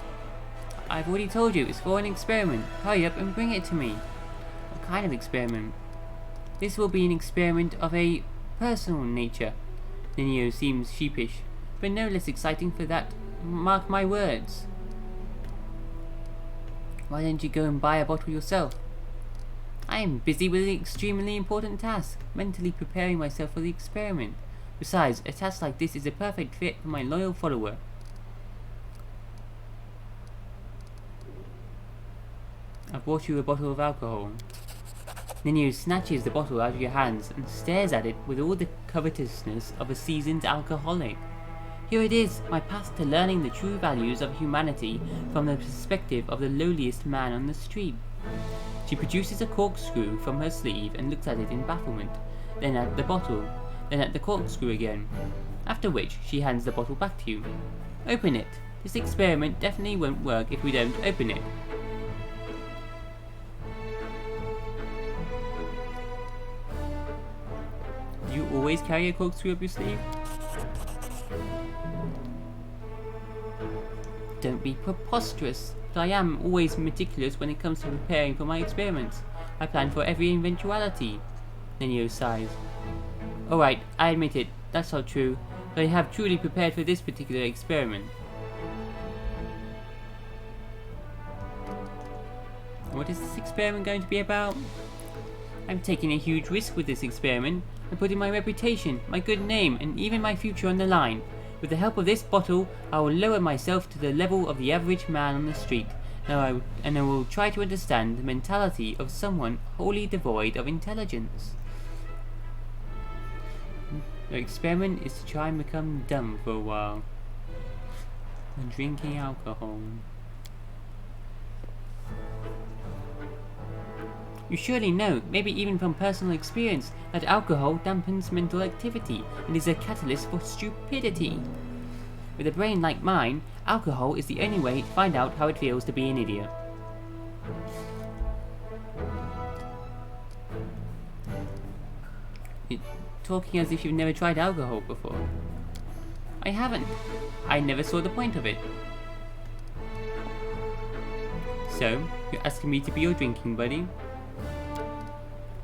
I've already told you, it's for an experiment. Hurry up and bring it to me. What kind of experiment? This will be an experiment of a personal nature. Nenio seems sheepish, but no less exciting for that. Mark my words. Why don't you go and buy a bottle yourself? I am busy with an extremely important task, mentally preparing myself for the experiment. Besides, a task like this is a perfect fit for my loyal follower. I've brought you a bottle of alcohol. Nenio snatches the bottle out of your hands and stares at it with all the covetousness of a seasoned alcoholic. Here it is, my path to learning the true values of humanity from the perspective of the lowliest man on the street. She produces a corkscrew from her sleeve and looks at it in bafflement, then at the bottle, then at the corkscrew again, after which she hands the bottle back to you. Open it. This experiment definitely won't work if we don't open it. Do you always carry a corkscrew up your sleeve? Don't be preposterous, but I am always meticulous when it comes to preparing for my experiments. I plan for every eventuality. Nenio sighs. Alright, I admit it, that's not true, but I have truly prepared for this particular experiment. What is this experiment going to be about? I'm taking a huge risk with this experiment. I'm putting my reputation, my good name, and even my future on the line. With the help of this bottle, I will lower myself to the level of the average man on the street, and I will try to understand the mentality of someone wholly devoid of intelligence. The experiment is to try and become dumb for a while. And drinking alcohol. You surely know, maybe even from personal experience, that alcohol dampens mental activity and is a catalyst for stupidity. With a brain like mine, alcohol is the only way to find out how it feels to be an idiot. You're talking as if you've never tried alcohol before. I haven't. I never saw the point of it. So, you're asking me to be your drinking buddy?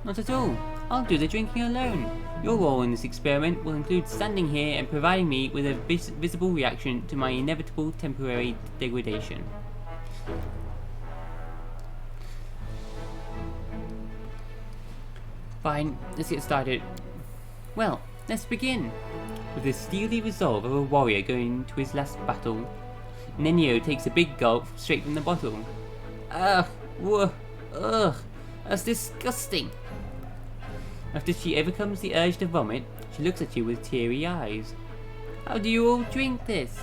Not at all. I'll do the drinking alone. Your role in this experiment will include standing here and providing me with a visible reaction to my inevitable temporary degradation. Fine, let's get started. Well, let's begin. With the steely resolve of a warrior going to his last battle, Nenio takes a big gulp straight from the bottle. Ugh, that's disgusting. After she overcomes the urge to vomit, she looks at you with teary eyes. How do you all drink this?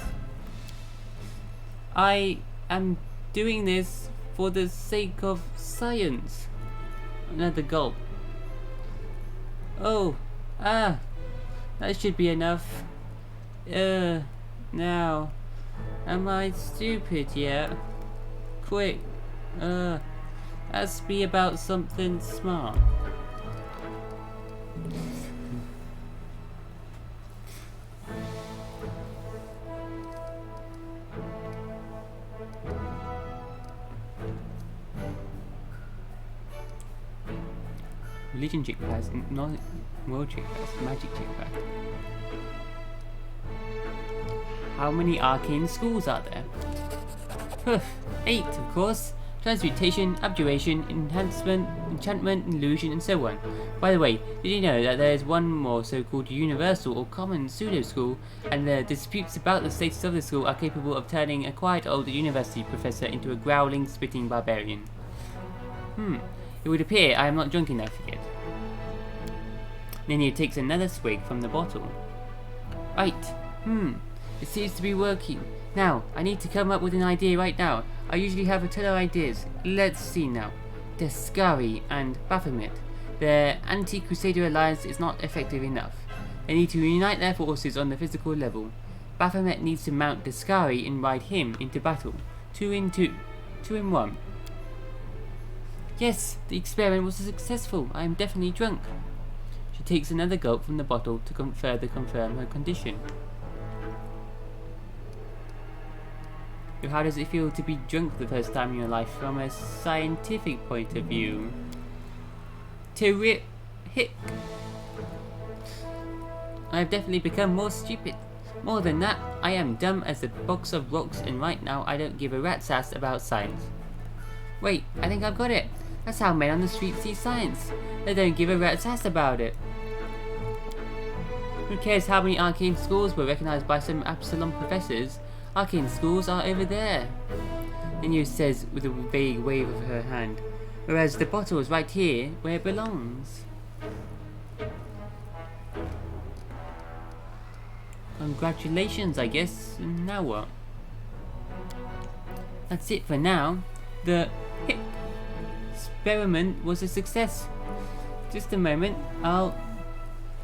I am doing this for the sake of science. Another gulp. Oh, that should be enough. Now, am I stupid yet? Quick, let's be about something smart. Religion chick pass, not world chick pass, magic chick pass. How many arcane schools are there? 8, of course. transmutation, abjuration, enchantment, illusion, and so on. By the way, did you know that there is one more so-called universal or common pseudo-school, and the disputes about the status of the school are capable of turning a quiet old university professor into a growling, spitting barbarian? It would appear I am not drunk enough yet. Ninu takes another swig from the bottle. Right. It seems to be working. Now, I need to come up with an idea right now. I usually have a ton of ideas. Let's see now. Descari and Baphomet. Their anti-Crusader alliance is not effective enough. They need to unite their forces on the physical level. Baphomet needs to mount Descari and ride him into battle. 2 in 2. 2 in 1. Yes, the experiment was successful. I am definitely drunk. She takes another gulp from the bottle to further confirm her condition. So how does it feel to be drunk for the first time in your life from a scientific point of view? Terrific. I have definitely become more stupid. More than that, I am dumb as a box of rocks, and right now I don't give a rat's ass about science. Wait, I think I've got it. That's how men on the street see science. They don't give a rat's ass about it. Who cares how many arcane schools were recognized by some Absalom professors? Arcane schools are over there, Ninu says with a vague wave of her hand, whereas the bottle is right here where it belongs. Congratulations, I guess. Now what? That's it for now. The experiment was a success. Just a moment,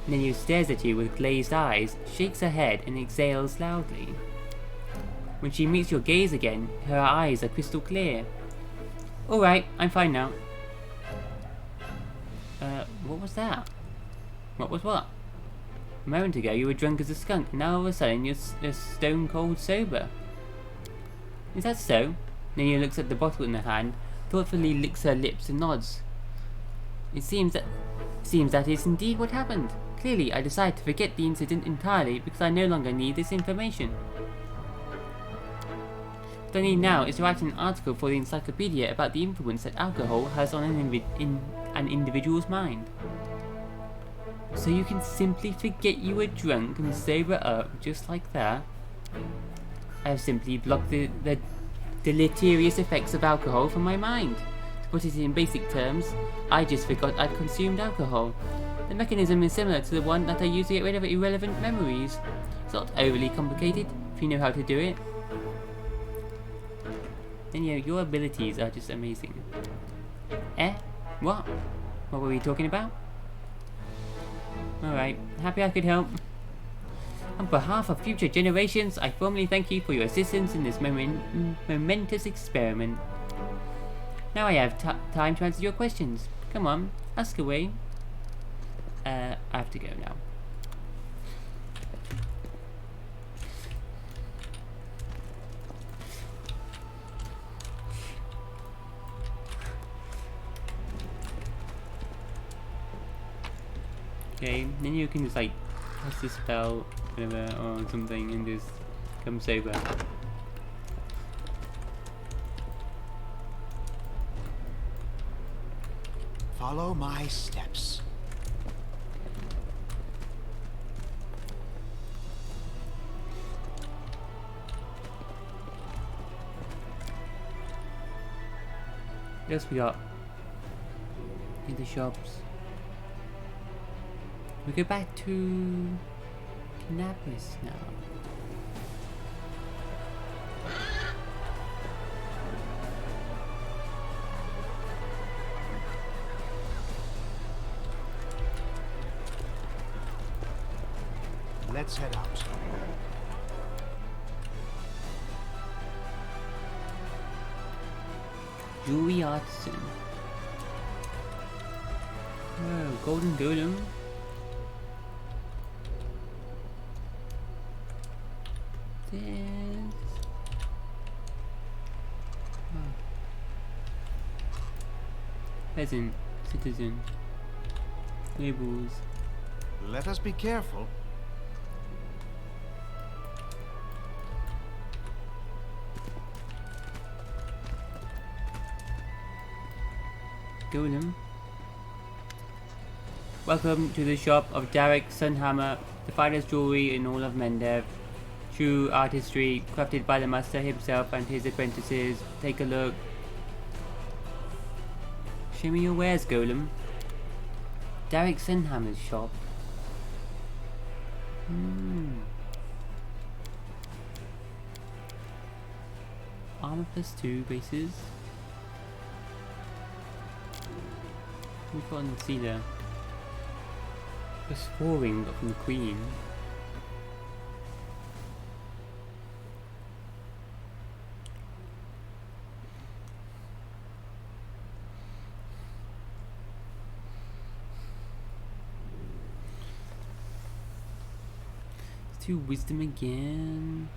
Ninu stares at you with glazed eyes, shakes her head and exhales loudly. When she meets your gaze again, her eyes are crystal clear. Alright, I'm fine now. What was that? What was what? A moment ago you were drunk as a skunk, and now all of a sudden you're stone cold sober. Is that so? Ninu looks at the bottle in her hand, thoughtfully licks her lips and nods. It seems that is indeed what happened. Clearly I decided to forget the incident entirely because I no longer need this information. What I need now is to write an article for the encyclopedia about the influence that alcohol has on an individual's mind. So you can simply forget you were drunk and sober up just like that? I have simply blocked the deleterious effects of alcohol from my mind. To put it in basic terms, I just forgot I'd consumed alcohol. The mechanism is similar to the one that I use to get rid of irrelevant memories. It's not overly complicated if you know how to do it. And your abilities are just amazing. What? What were we talking about? Alright, happy I could help. On behalf of future generations, I formally thank you for your assistance in this momentous experiment. Now I have time to answer your questions. Come on, ask away. I have to go now. Okay, then you can just like cast a spell, whatever, or something, and just come sober.
Follow my steps.
What else we got? In the shops. We go back to Canapis now.
Let's head out.
Jewelry Artisan. Oh, Golden Golem. This. Oh. Peasant, citizen. Labels.
Let us be careful.
golem. Welcome to the shop of Derek Sunhammer, the finest jewelry in all of Mendev. True artistry, crafted by the master himself and his apprentices. Take a look. Show me your wares, golem. Derek Sunhammer's shop. Armor +2 bases. We've got on the sealer. +4 ring got from the queen. Let's do wisdom again.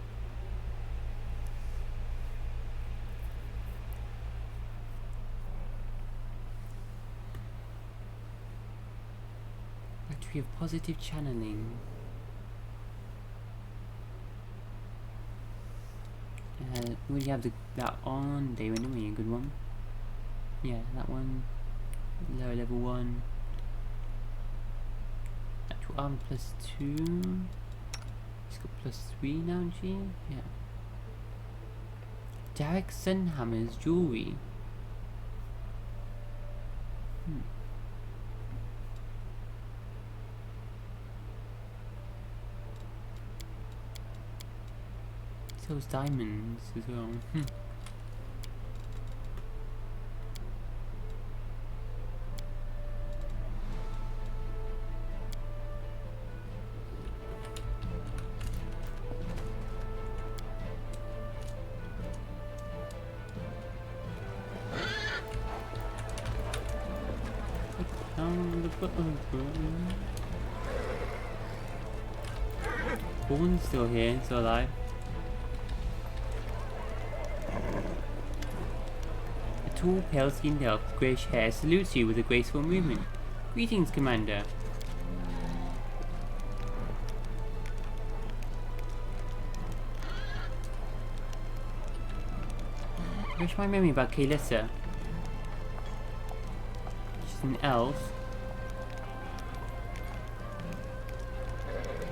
Battery of positive channeling. We already have that on. Day when we a good one. Yeah, that one. Lower level 1. Actual armor +2. She's got +3 now, isn't she? Yeah. Derek Sunhammer's jewelry. Sells diamonds as well. Born's still here, still alive. A tall, pale-skinned elf with greyish hair salutes you with a graceful movement. Greetings, Commander. Refresh my memory about Kaelissa. She's an elf.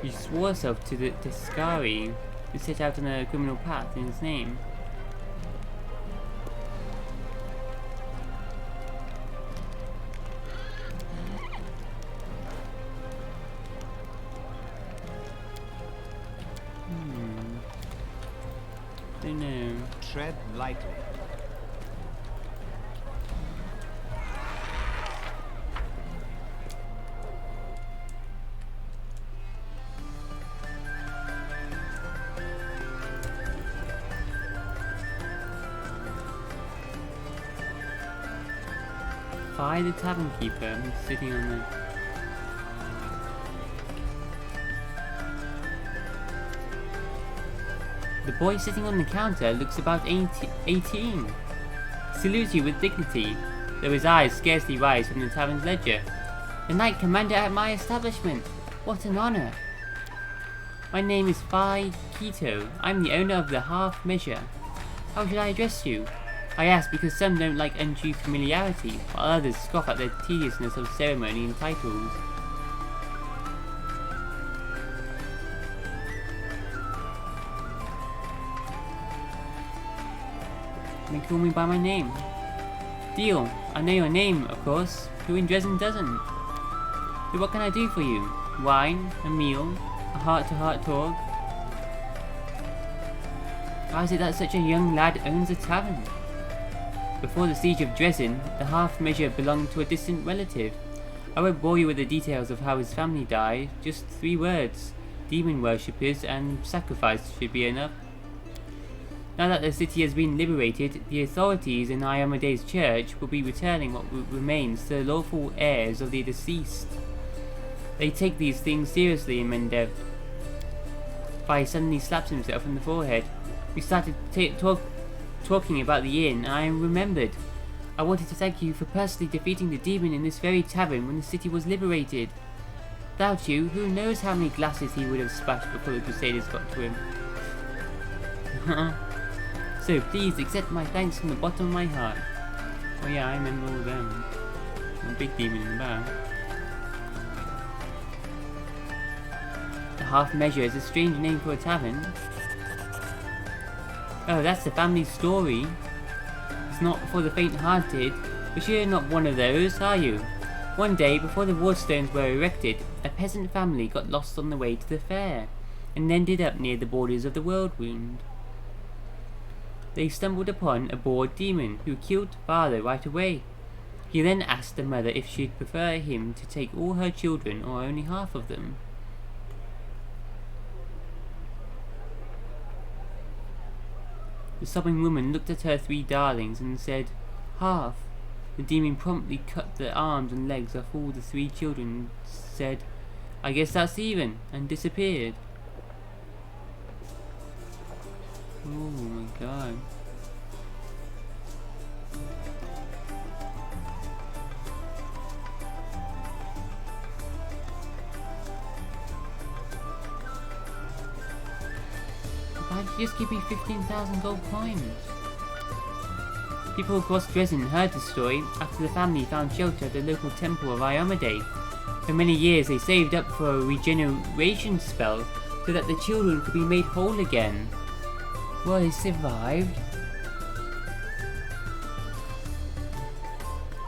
She swore herself to the Tiscari, who set out on a criminal path in his name. Don't know.
Tread lightly.
By the tavern keeper, who's sitting on the... The boy sitting on the counter looks about 18. Salutes you with dignity, though his eyes scarcely rise from the tavern's ledger. The Knight Commander at my establishment! What an honor! My name is Phi Keto. I'm the owner of the Half Measure. How should I address you? I ask because some don't like undue familiarity, while others scoff at the tediousness of ceremony and titles. They call me by my name. Deal. I know your name, of course. Who in Dresden doesn't? So what can I do for you? Wine? A meal? A heart-to-heart talk? How is it that such a young lad owns a tavern? Before the siege of Dresden, the half measure belonged to a distant relative. I won't bore you with the details of how his family died, just 3 words. Demon worshippers and sacrifice should be enough. Now that the city has been liberated, the authorities in Iomede's church will be returning what remains to the lawful heirs of the deceased. They take these things seriously in Mendev. Phi suddenly slaps himself on the forehead. We started talking about the inn, and I remembered. I wanted to thank you for personally defeating the demon in this very tavern when the city was liberated. Without you, who knows how many glasses he would have splashed before the Crusaders got to him. So please accept my thanks from the bottom of my heart. Oh yeah, I remember all of them. A big demon in the back. The half measure is a strange name for a tavern. Oh, that's the family story. It's not for the faint-hearted, but you're not one of those, are you? One day, before the wardstones were erected, a peasant family got lost on the way to the fair, and ended up near the borders of the Worldwound. They stumbled upon a bored demon, who killed father right away. He then asked the mother if she'd prefer him to take all her children or only half of them. The sobbing woman looked at her 3 darlings and said, "Half." The demon promptly cut the arms and legs off all the 3 children, said, "I guess that's even," and disappeared. Oh my god. Why did you just give me 15,000 gold coins? People across Dresden heard the story after the family found shelter at the local temple of Iomade. For many years they saved up for a regeneration spell so that the children could be made whole again. Well, they survived.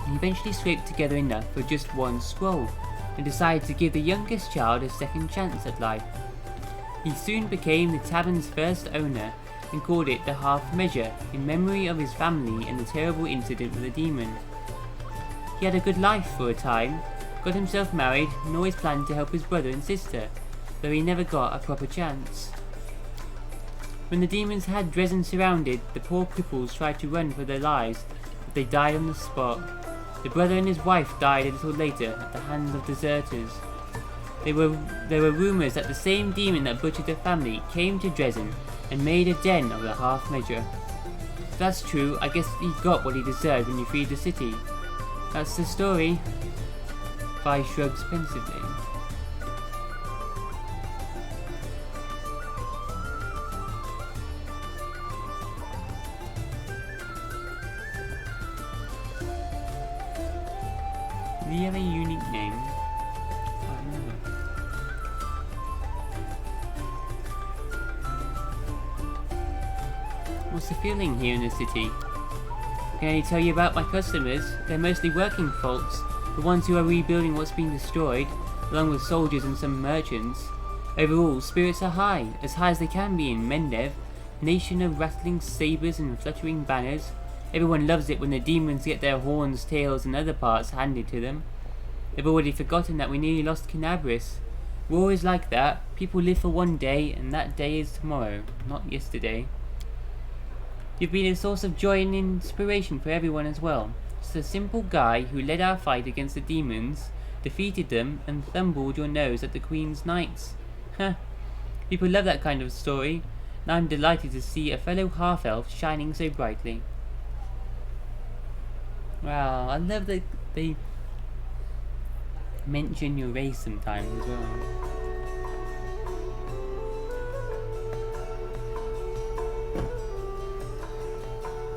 He eventually scraped together enough for just 1 scroll and decided to give the youngest child a second chance at life. He soon became the tavern's first owner and called it the Half Measure in memory of his family and the terrible incident with the demon. He had a good life for a time, got himself married and always planned to help his brother and sister, though he never got a proper chance. When the demons had Dresden surrounded, the poor cripples tried to run for their lives, but they died on the spot. The brother and his wife died a little later at the hands of deserters. There were rumours that the same demon that butchered the family came to Dresden and made a den of the Half Measure. If that's true, I guess he got what he deserved when you freed the city. That's the story. Vi shrugs pensively. Do you have a unique name? I don't know. What's the feeling here in the city? I can only tell you about my customers. They're mostly working folks, the ones who are rebuilding what's been destroyed, along with soldiers and some merchants. Overall, spirits are high as they can be in Mendev, nation of rattling sabers and fluttering banners. Everyone loves it when the demons get their horns, tails and other parts handed to them. They've already forgotten that we nearly lost Canabris. War is like that. People live for one day, and that day is tomorrow, not yesterday. You've been a source of joy and inspiration for everyone as well. Just a simple guy who led our fight against the demons, defeated them, and thumbled your nose at the Queen's Knights. Huh. People love that kind of story, and I'm delighted to see a fellow half-elf shining so brightly. Wow, I love that they mention your race sometimes as well.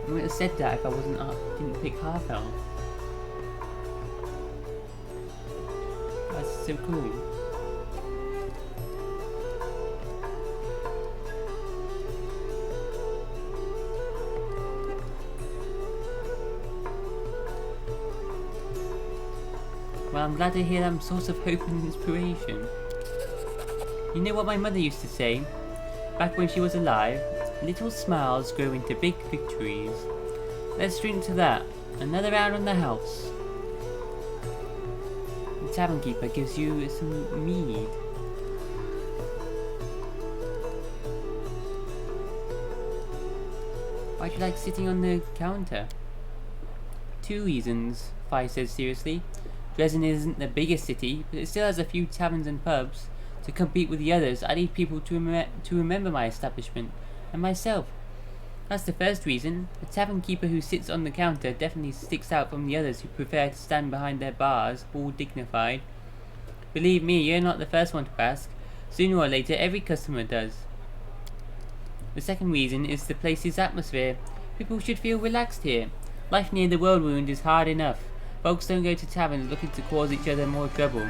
I would have said that if I didn't pick half elf. That's so cool. Well, I'm glad to hear I'm a source of hope and inspiration. You know what my mother used to say? Back when she was alive, little smiles grow into big victories. Let's drink to that. Another round on the house. The tavern keeper gives you some mead. Why do you like sitting on the counter? 2 reasons, Fi says seriously. Dresden isn't the biggest city, but it still has a few taverns and pubs. To compete with the others, I need people to remember my establishment, and myself. That's the first reason. A tavern keeper who sits on the counter definitely sticks out from the others who prefer to stand behind their bars, all dignified. Believe me, you're not the first one to ask. Sooner or later, every customer does. The second reason is the place's atmosphere. People should feel relaxed here. Life near the Worldwound is hard enough, Folks don't go to taverns looking to cause each other more trouble,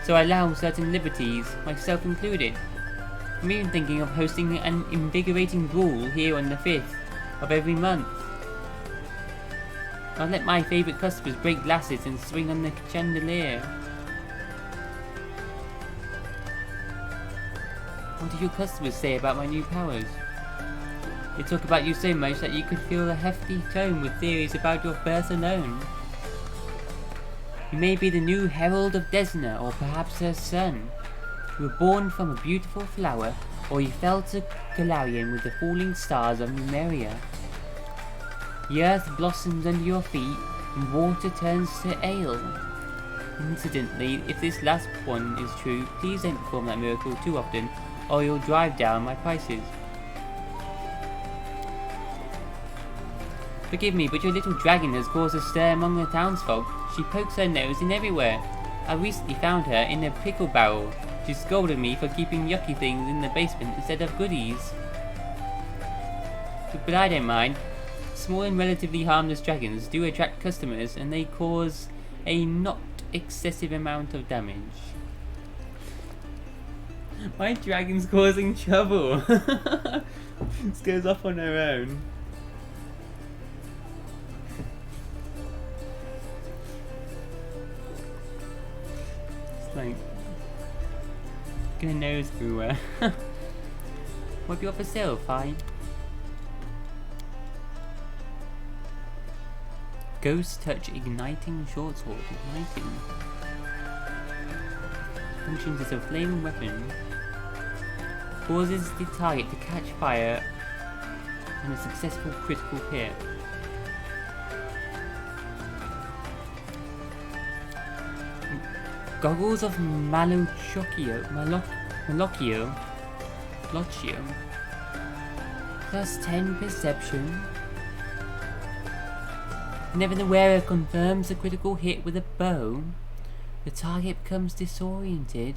so I allow certain liberties, myself included. I'm even thinking of hosting an invigorating brawl here on the 5th of every month. I'll let my favourite customers break glasses and swing on the chandelier. What do your customers say about my new powers? They talk about you so much that you could feel a hefty tome with theories about your birth alone. You may be the new herald of Desna, or perhaps her son. You were born from a beautiful flower, or you fell to Galarian with the falling stars of Numeria. The earth blossoms under your feet, and water turns to ale. Incidentally, if this last one is true, please don't perform that miracle too often, or you'll drive down my prices. Forgive me, but your little dragon has caused a stir among the townsfolk. She pokes her nose in everywhere. I recently found her in a pickle barrel. She scolded me for keeping yucky things in the basement instead of goodies. But I don't mind. Small and relatively harmless dragons do attract customers, and they cause a not excessive amount of damage. My dragon's causing trouble. This goes off on her own. It's like gonna nose everywhere. What do you have for sale? Fine. Ghost Touch Igniting Short Sword. Igniting. Functions as a flaming weapon. Causes the target to catch fire on a successful critical hit. Goggles of Malocchio. Plus 10 perception. Whenever the wearer confirms a critical hit with a bow, the target becomes disoriented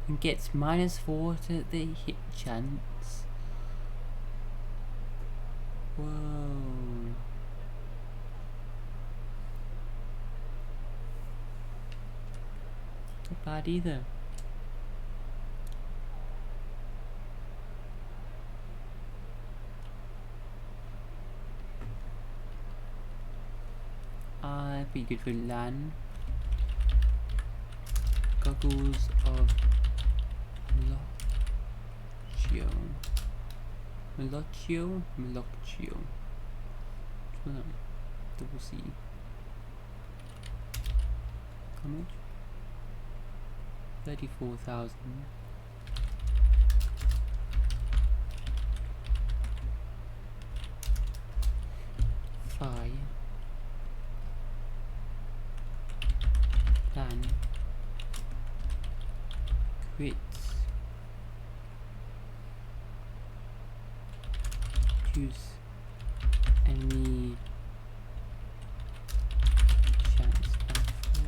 and gets -4 to the hit chance. Whoa. Not bad either. Be good for LAN. Goggles of Malocchio. Double C. How much? 34,000. Fire. Plan. Crits. Choose enemy chance of 4.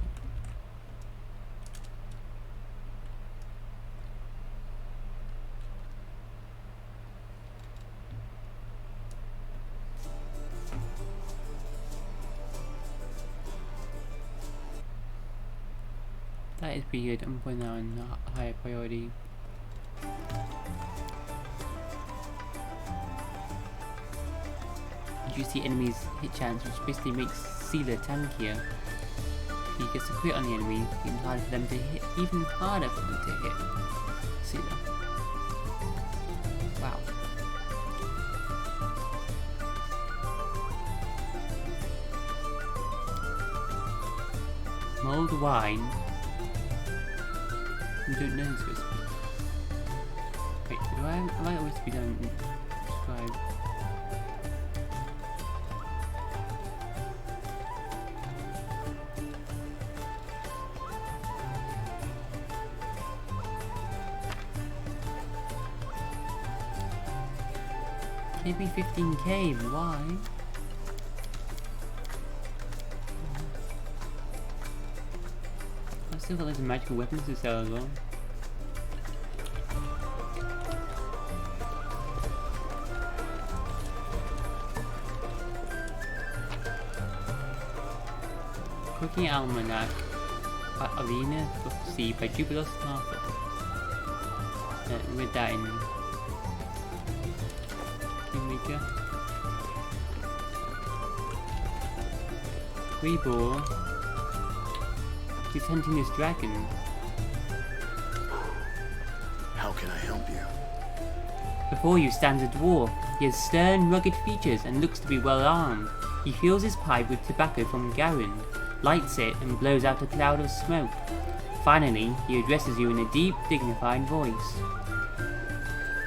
That is pretty good. I'm putting that on higher priority. You see enemies hit chance, which basically makes Sealer tankier. He gets a crit on the enemy, even harder for them to hit, even harder for them to hit Sealer. Wow. Mulled wine. We don't know this recipe. Wait, am I always be done describe? Maybe 15k, why? I've still got loads of magical weapons to sell as well. Cooking Almanac by Alina Prophecy by Jubilos Martha. Read that in Reader. Rebor. He's hunting this dragon.
How can I help you?
Before you stands a dwarf. He has stern, rugged features and looks to be well armed. He fills his pipe with tobacco from Garen, lights it and blows out a cloud of smoke. Finally, he addresses you in a deep, dignified voice.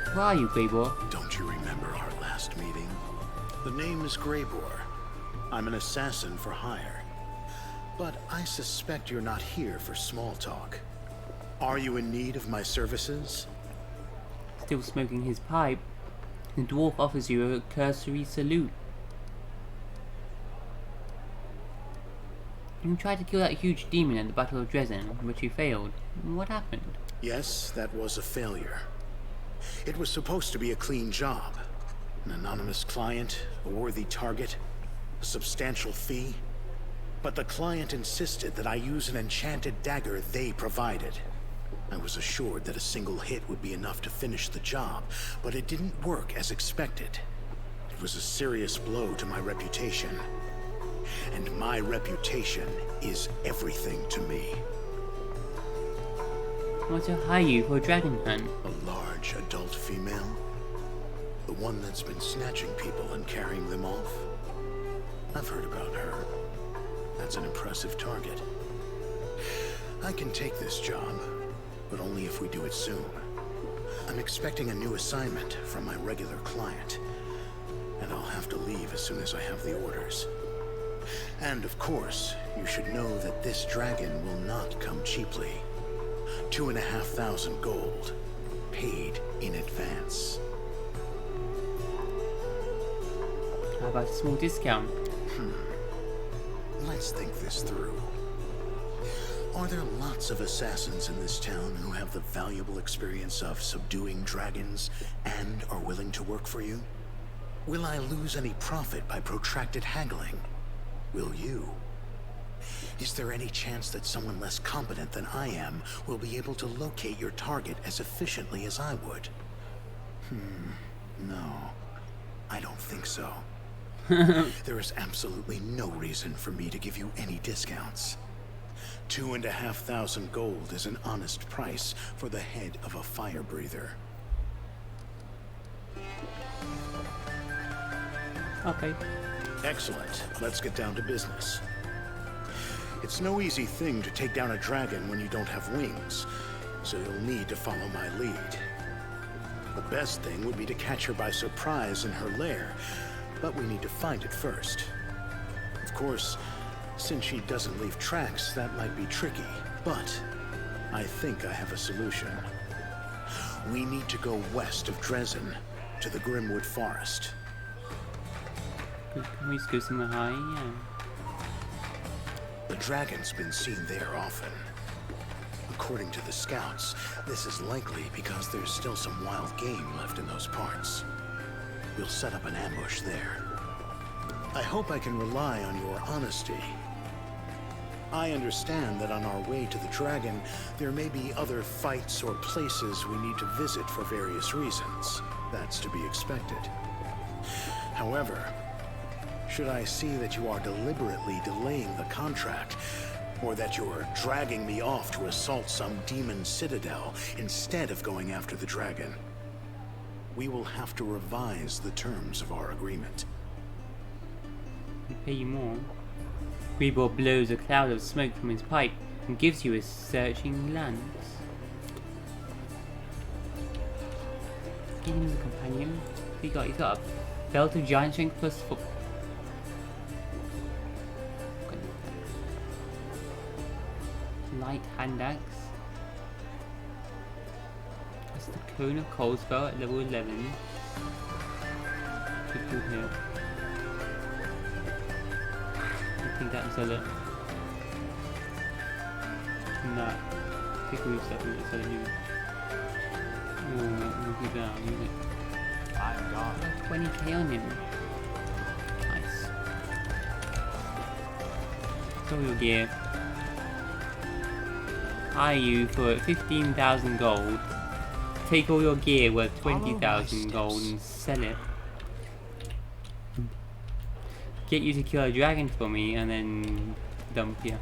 Who are you, Greybor?
Don't you remember our last meeting? The name is Greybor. I'm an assassin for hire. But I suspect you're not here for small talk. Are you in need of my services?
Still smoking his pipe, the dwarf offers you a cursory salute. You tried to kill that huge demon at the Battle of Dresden, but you failed. What happened?
Yes, that was a failure. It was supposed to be a clean job. An anonymous client, a worthy target, a substantial fee. But the client insisted that I use an enchanted dagger they provided. I was assured that a single hit would be enough to finish the job, but it didn't work as expected. It was a serious blow to my reputation. And my reputation is everything to me.
What to hire you for a dragon hunt?
A large adult female? The one that's been snatching people and carrying them off? I've heard about her. That's an impressive target. I can take this job, but only if we do it soon. I'm expecting a new assignment from my regular client, and I'll have to leave as soon as I have the orders. And of course, you should know that this dragon will not come cheaply. 2,500 gold, paid in advance.
How about a small discount?
Let's think this through. Are there lots of assassins in this town who have the valuable experience of subduing dragons and are willing to work for you? Will I lose any profit by protracted haggling? Will you? Is there any chance that someone less competent than I am will be able to locate your target as efficiently as I would? No. I don't think so. There is absolutely no reason for me to give you any discounts. 2,500 gold is an honest price for the head of a fire breather.
Okay.
Excellent. Let's get down to business. It's no easy thing to take down a dragon when you don't have wings, so you'll need to follow my lead. The best thing would be to catch her by surprise in her lair, but we need to find it first. Of course, since she doesn't leave tracks, that might be tricky, but I think I have a solution. We need to go west of Dresden, to the Grimwood Forest.
Can we just go somewhere high? Yeah.
The dragon's been seen there often. According to the scouts, this is likely because there's still some wild game left in those parts. We'll set up an ambush there. I hope I can rely on your honesty. I understand that on our way to the dragon, there may be other fights or places we need to visit for various reasons. That's to be expected. However, should I see that you are deliberately delaying the contract, or that you're dragging me off to assault some demon citadel instead of going after the dragon, we will have to revise the terms of our agreement.
We pay you more. Rebor blows a cloud of smoke from his pipe and gives you a searching glance. Give him as a companion. He's got a belt of giant strength plus 4. Light hand axe. That's the cone of cold spell at level 11. Could do here. I think that'll sell it. No. Take away stuff and sell it new. Oh, we'll keep that. I'll use it.
I'm gone.
20k on him. Nice. Sell your gear. Hire you for 15,000 gold. Take all your gear worth 20,000 gold and sell it. Get you to kill a dragon for me and then dump you.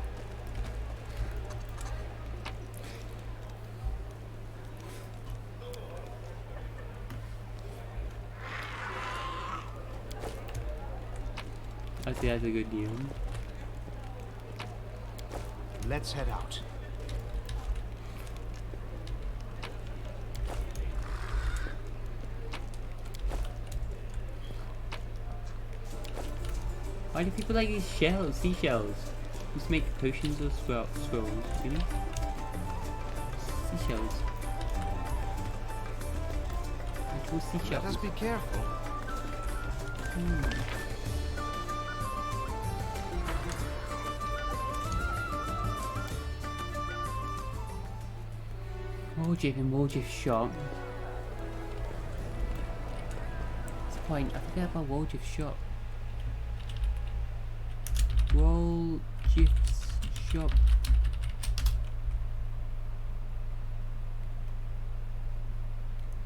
I think that's a good deal.
Let's head out.
Why do people like these shells, seashells? Just make potions or scrolls, really? Seashells. Actual seashells.
Let us be careful.
Warjiff and Warjiff shop. What's the point? I forget about Warjiff shop. Warjiff's shop.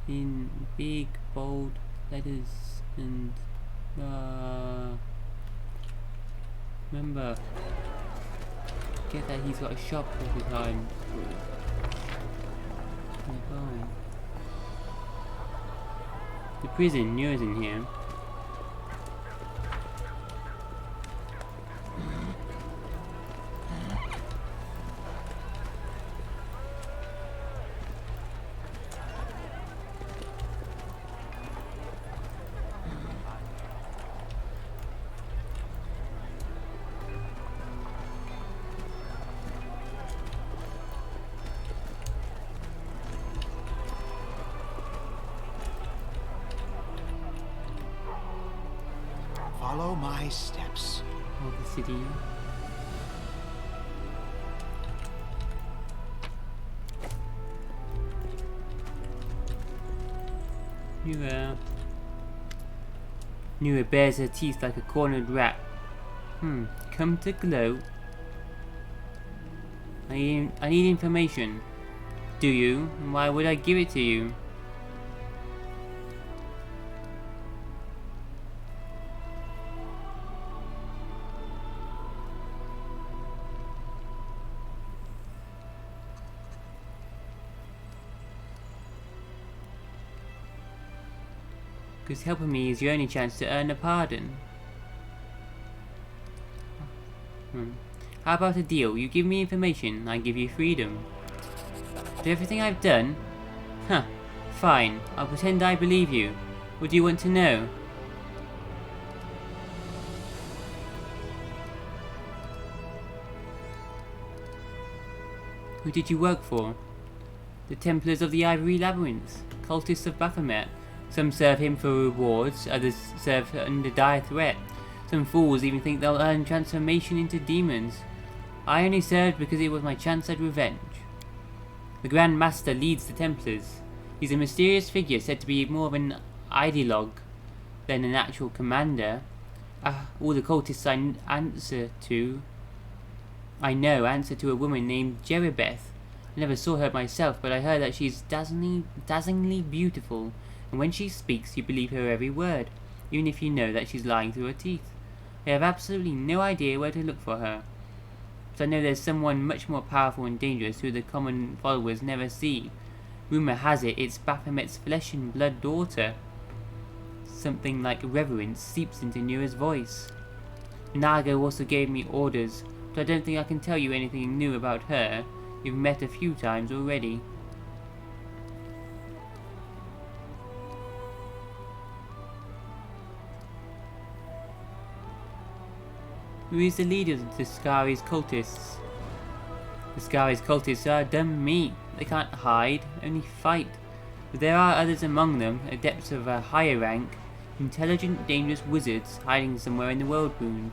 In big bold letters and remember, get that he's got a shop all the time. The prison, yours in here.
Follow my steps.
Oh, the city. Knew it bares her teeth like a cornered rat. Come to gloat. I need information. Do you? And why would I give it to you? Because helping me is your only chance to earn a pardon. How about a deal? You give me information, I give you freedom. For everything I've done? Huh. Fine. I'll pretend I believe you. What do you want to know? Who did you work for? The Templars of the Ivory Labyrinth. Cultists of Baphomet. Some serve him for rewards, others serve under dire threat. Some fools even think they'll earn transformation into demons. I only served because it was my chance at revenge. The Grand Master leads the Templars. He's a mysterious figure said to be more of an ideologue than an actual commander. All the cultists I know answer to a woman named Jeribeth. I never saw her myself, but I heard that she's dazzlingly beautiful. And when she speaks, you believe her every word, even if you know that she's lying through her teeth. I have absolutely no idea where to look for her. But I know there's someone much more powerful and dangerous who the common followers never see. Rumour has it it's Baphomet's flesh and blood daughter. Something like reverence seeps into Nura's voice. Nago also gave me orders, but I don't think I can tell you anything new about her. You've met a few times already. Who is the leader of the Skari's cultists? The Skari's cultists are dumb meat. They can't hide, only fight. But there are others among them, adepts of a higher rank, intelligent, dangerous wizards hiding somewhere in the world wound.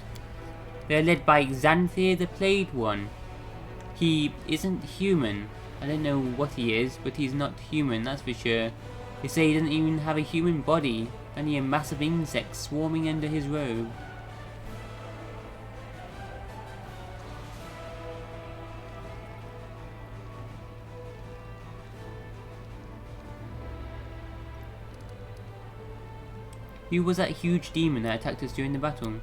They are led by Xanthir the Plagued One. He isn't human. I don't know what he is, but he's not human, that's for sure. They say he doesn't even have a human body, only a mass of insects swarming under his robe. Who was that huge demon that attacked us during the battle?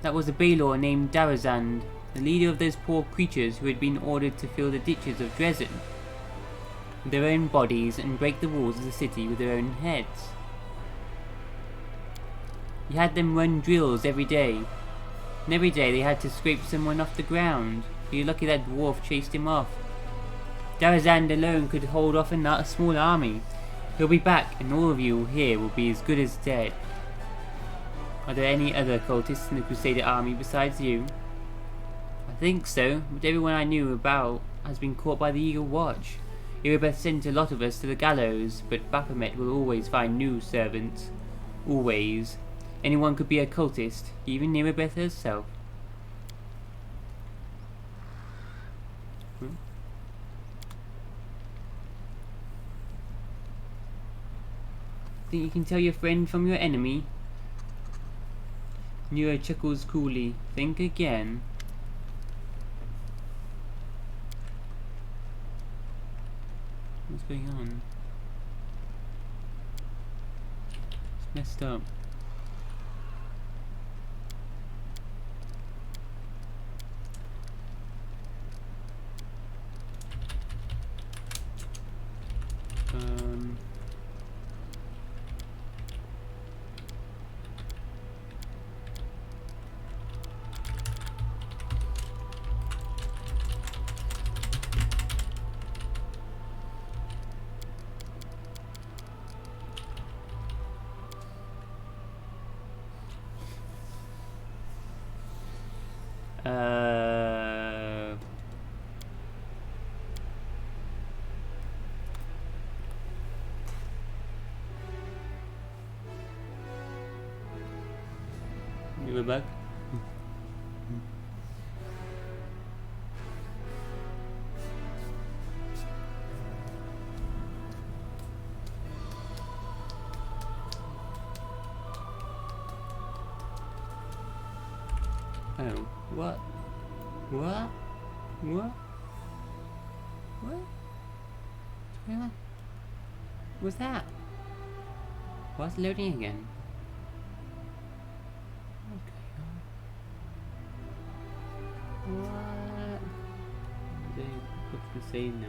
That was a Baylor named Darazand, the leader of those poor creatures who had been ordered to fill the ditches of Dresden with their own bodies and break the walls of the city with their own heads. He had them run drills every day, and every day they had to scrape someone off the ground. You're lucky that dwarf chased him off. Darazand alone could hold off a small army. He'll be back, and all of you here will be as good as dead. Are there any other cultists in the Crusader army besides you? I think so, but everyone I knew about has been caught by the Eagle Watch. Erebeth sent a lot of us to the gallows, but Baphomet will always find new servants. Always. Anyone could be a cultist, even Erebeth herself. Think you can tell your friend from your enemy? Nero chuckles coolly. Think again. What's going on? It's messed up. We're back. Oh, what? What? What? What? What's going on? What's that? What's loading again? What? What's the save now?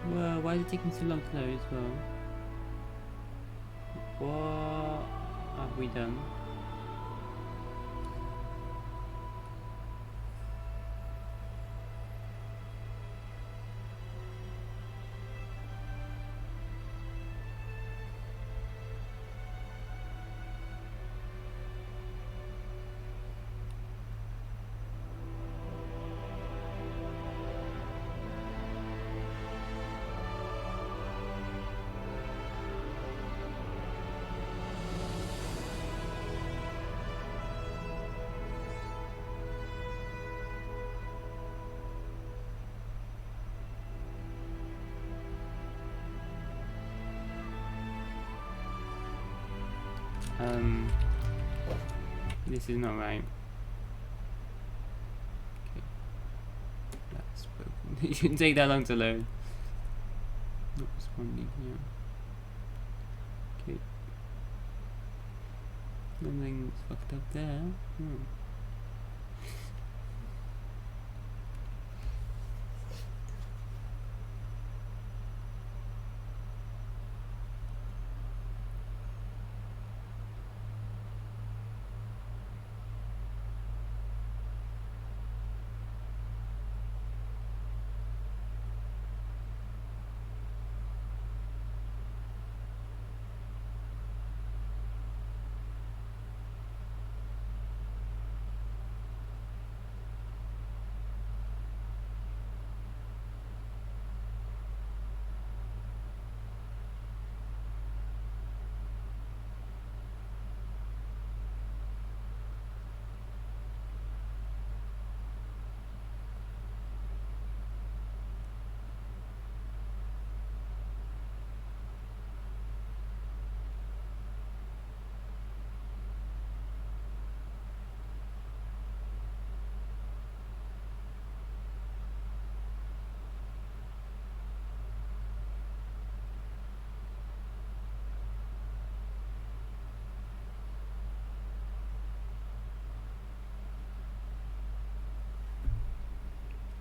Well, why is it taking so long to load as well? What have we done? This is not right. Okay. That's broken. It shouldn't take that long to load. Not responding here. Okay. Nothing's fucked up there.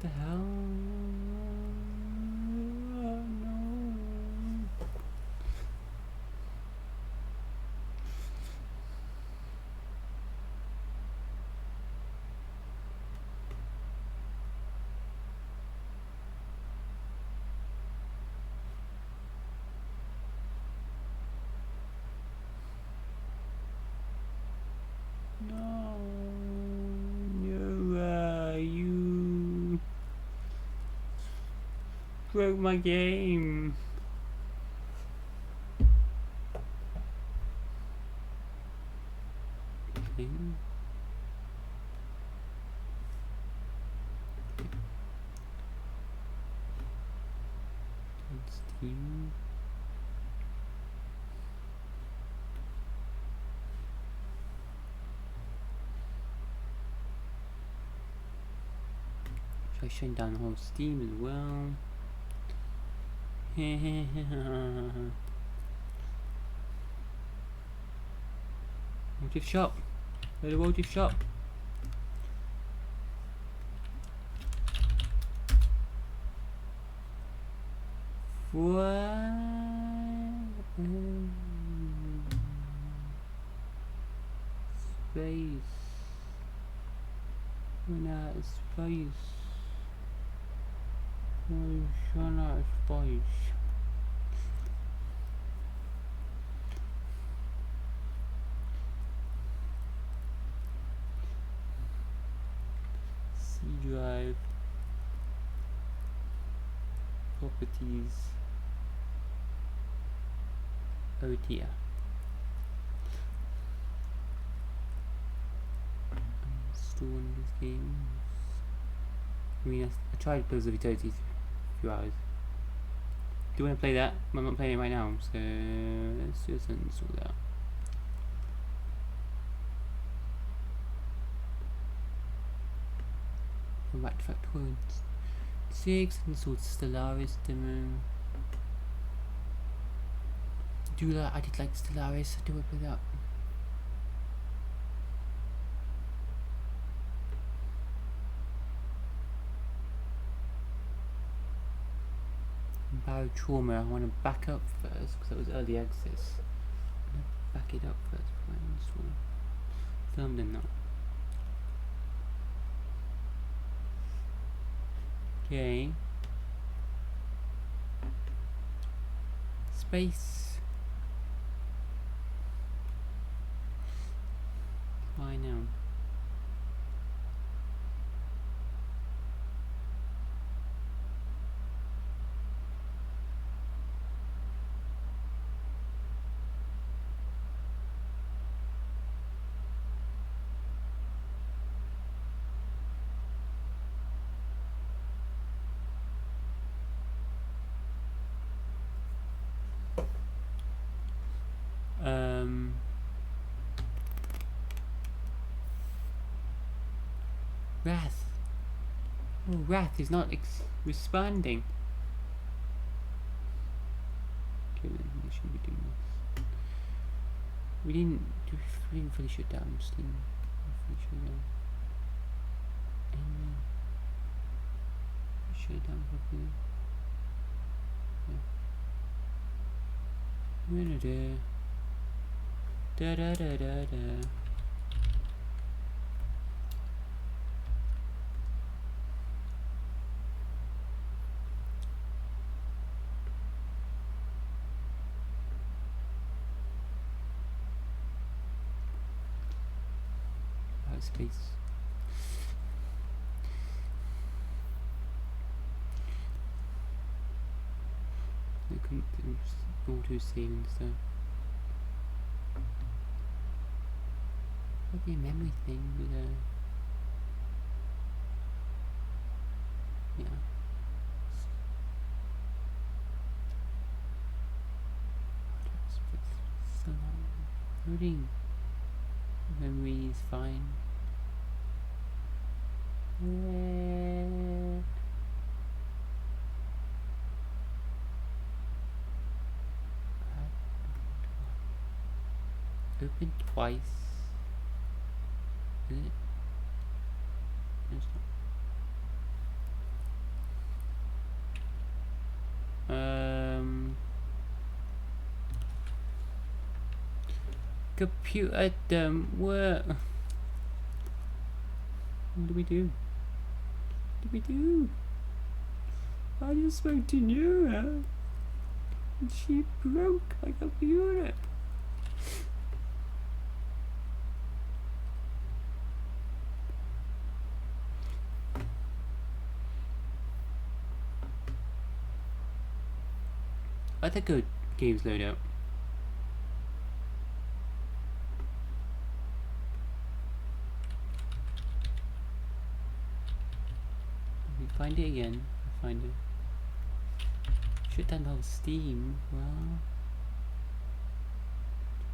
The hell? No. No, you broke my game. Okay. Steam. Try shutting down the whole Steam as well. Motive shop. Go to Motive shop. What? Space. Run out of space. Run out of space. C drive. Properties. WOTR. Installing these games. I mean, I tried Pillars of Eternity a few hours. Do you want to play that? I'm not playing it right now, so let's just install that. Come back to Factoid 6, install Stellaris demo. Do that, I did like Stellaris, I do it with that. Trauma, I want to back up first because that was early access. I'm going to back it up first before I install. Filmed in that. Okay. Space. Why now? Wrath. Oh, Wrath is not responding. Okay, then we shouldn't be doing this. We didn't fully shut down Steam. Fully shut down. Shut it down properly. Yeah. Da da da da da. Space. Auto save and stuff. Probably a memory thing with a so loading. Memory is fine. Open twice. Is it? No, it's not. Computer don't work. What do we do? What do we do? I just spoke to Nora and she broke my computer. Other good games load up. We find it again. Find it. Shut down the whole Steam. Well,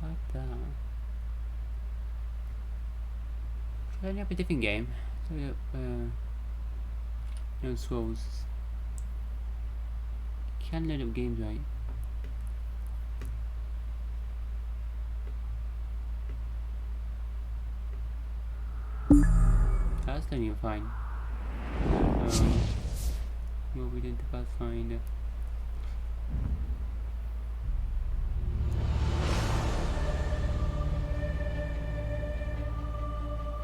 like that. Try up a different game. Load up. No Scrolls. Can load up games, right? That's not even fine. What we did to Pathfinder.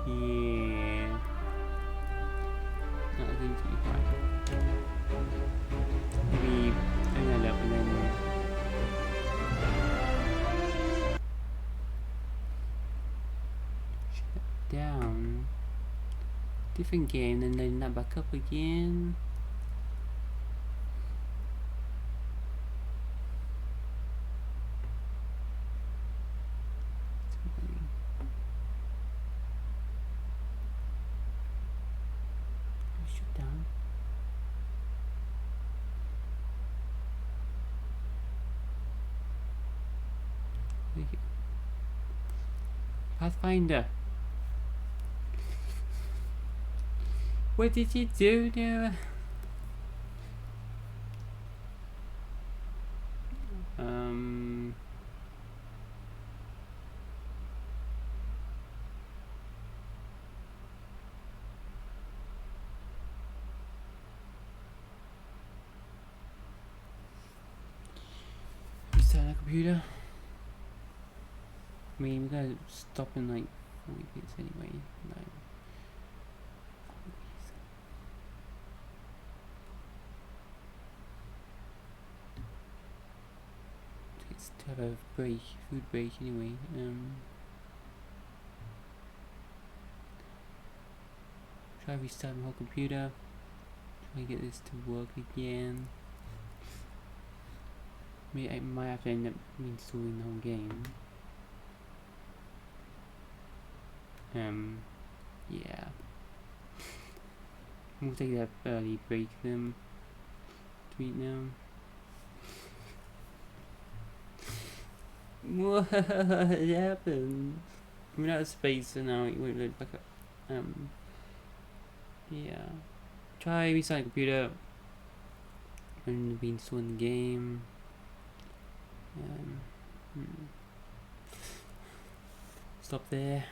Yeah. That seems to be fine. Maybe bring that up and then shut that down. Different game, then loading that back up again. Shut down. Pathfinder. What did you do there? Restart the computer. I mean, we gotta stop in like 40 minutes anyway. Like, it's to have a break, food break anyway. Try restarting my whole computer. Try to get this to work again. I might have to end up reinstalling the whole game. Yeah. We'll take that early break then. Tweet now. What happened? I'm out of space, so now it won't load back up. Yeah. Try restarting the computer and reinstalling the game. Stop there.